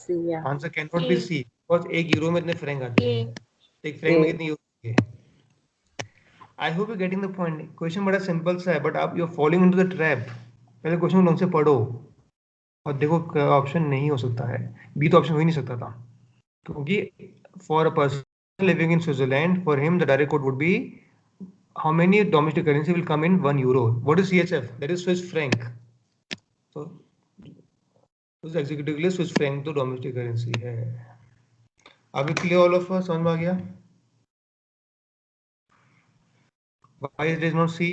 C. Yeah. Answer cannot be A. C. Because एक euro में इतने Frank आते हैं. A. एक Frank में A. कितने euro आते हैं? I hope you're getting the point. Question बड़ा सिंपल सा है, बट आप you're falling into the trap. पहले क्वेश्चन ढंग से पढ़ो और देखो ऑप्शन नहीं हो सकता है. बी तो ऑप्शन हो ही नहीं सकता था, क्योंकि for a person living in Switzerland, for him the direct code would be how many domestic currency will come in 1 euro? What is CHF? That is Swiss franc. So उस executive के लिए Swiss franc तो domestic currency है. अभी clear all of समझ में आ गया? Why it is not सी?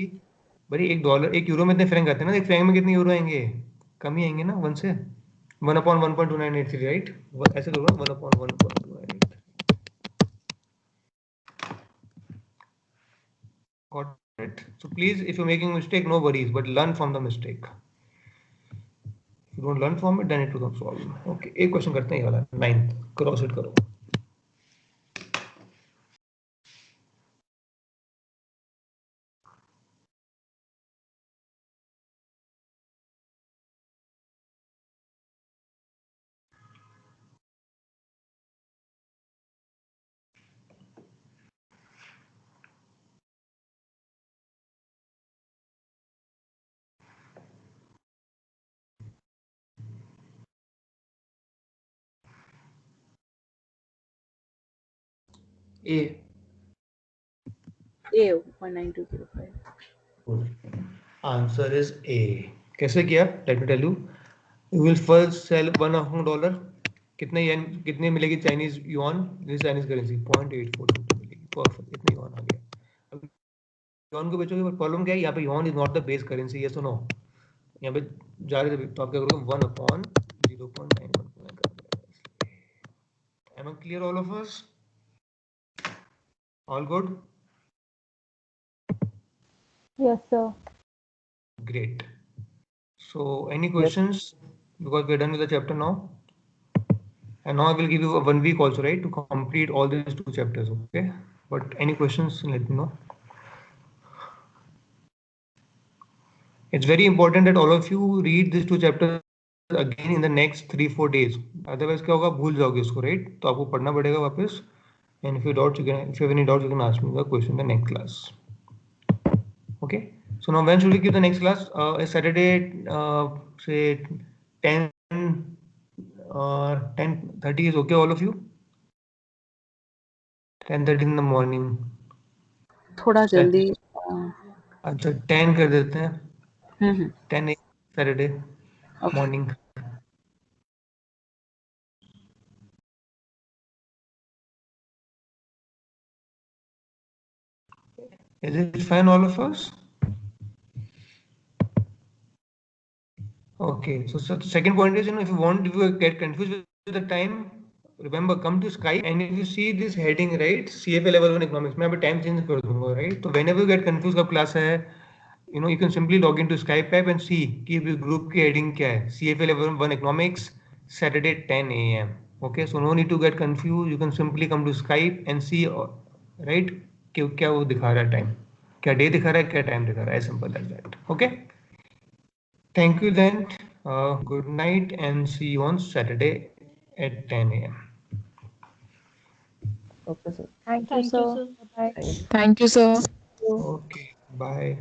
भाई एक यूरो में इतने फ्रैंक आते हैं ना, एक फ्रैंक में कितने यूरो आएंगे? कम ही आएंगे ना, 1 से 1/1.2983, राइट? ऐसे करो ना, 1/1.2983. Got it? So please, if you're making mistake, no worries, but learn from the mistake. If you don't learn from it, then it becomes problem. Okay, एक क्वेश्चन करते हैं ये वाला 9th, क्रॉस इट करो. A. A. 19205. Answer is A. कैसे किया? Let me tell you. You will first sell $1 कितने मिलेगी Chinese yuan, this Chinese currency 0.842 मिलेगी. परफेक्ट, इतनी युआन आ गया. अब युआन को बेचोगे, बट प्रॉब्लम क्या है, यहाँ पे yuan is not the base currency. ये सुनो, यहाँ पे जा रहे थे तो आप क्या करोगे, 1/0.91. Am I clear all of us? All good? Yes, sir. Great. So any questions? Because we're done with the chapter now. And now I will give you a 1 week also, right, to complete all these 2 chapters, okay? But any questions, let me know. It's very important that all of you read these 2 chapters again in the next 3-4 days. Otherwise क्या होगा, भूल जाओगे इसको, right? तो आपको पढ़ना पड़ेगा वापस. And if you have any doubts, you can ask me the question in the next class. Okay. So now when should we give the next class? Saturday, say 10:30 is okay, all of you? 10:30 in the morning. थोड़ा जल्दी. अच्छा 10 कर देते हैं. 10 Saturday Okay. morning. Is it fine, all of us? Okay, so the second point is, if you get confused with the time, remember, come to Skype, and if you see this heading, right, CFA level 1 economics, मैं अभी time change कर दूंगा, right? So whenever you get confused कब class है, you can simply log into Skype app and see कि group की heading क्या है. CFA level 1 economics, Saturday 10 a.m. Okay, so no need to get confused. You can simply come to Skype and see, right? कि क्या वो दिखा रहा है टाइम, क्या डे दिखा रहा है, क्या टाइम दिखा रहा है, simple as that. Okay, thank you then, good night and see you on Saturday at 10 a.m. Okay, sir. Thank you, Thank you, sir. sir. Bye. Thank Thank you, sir. Okay, bye.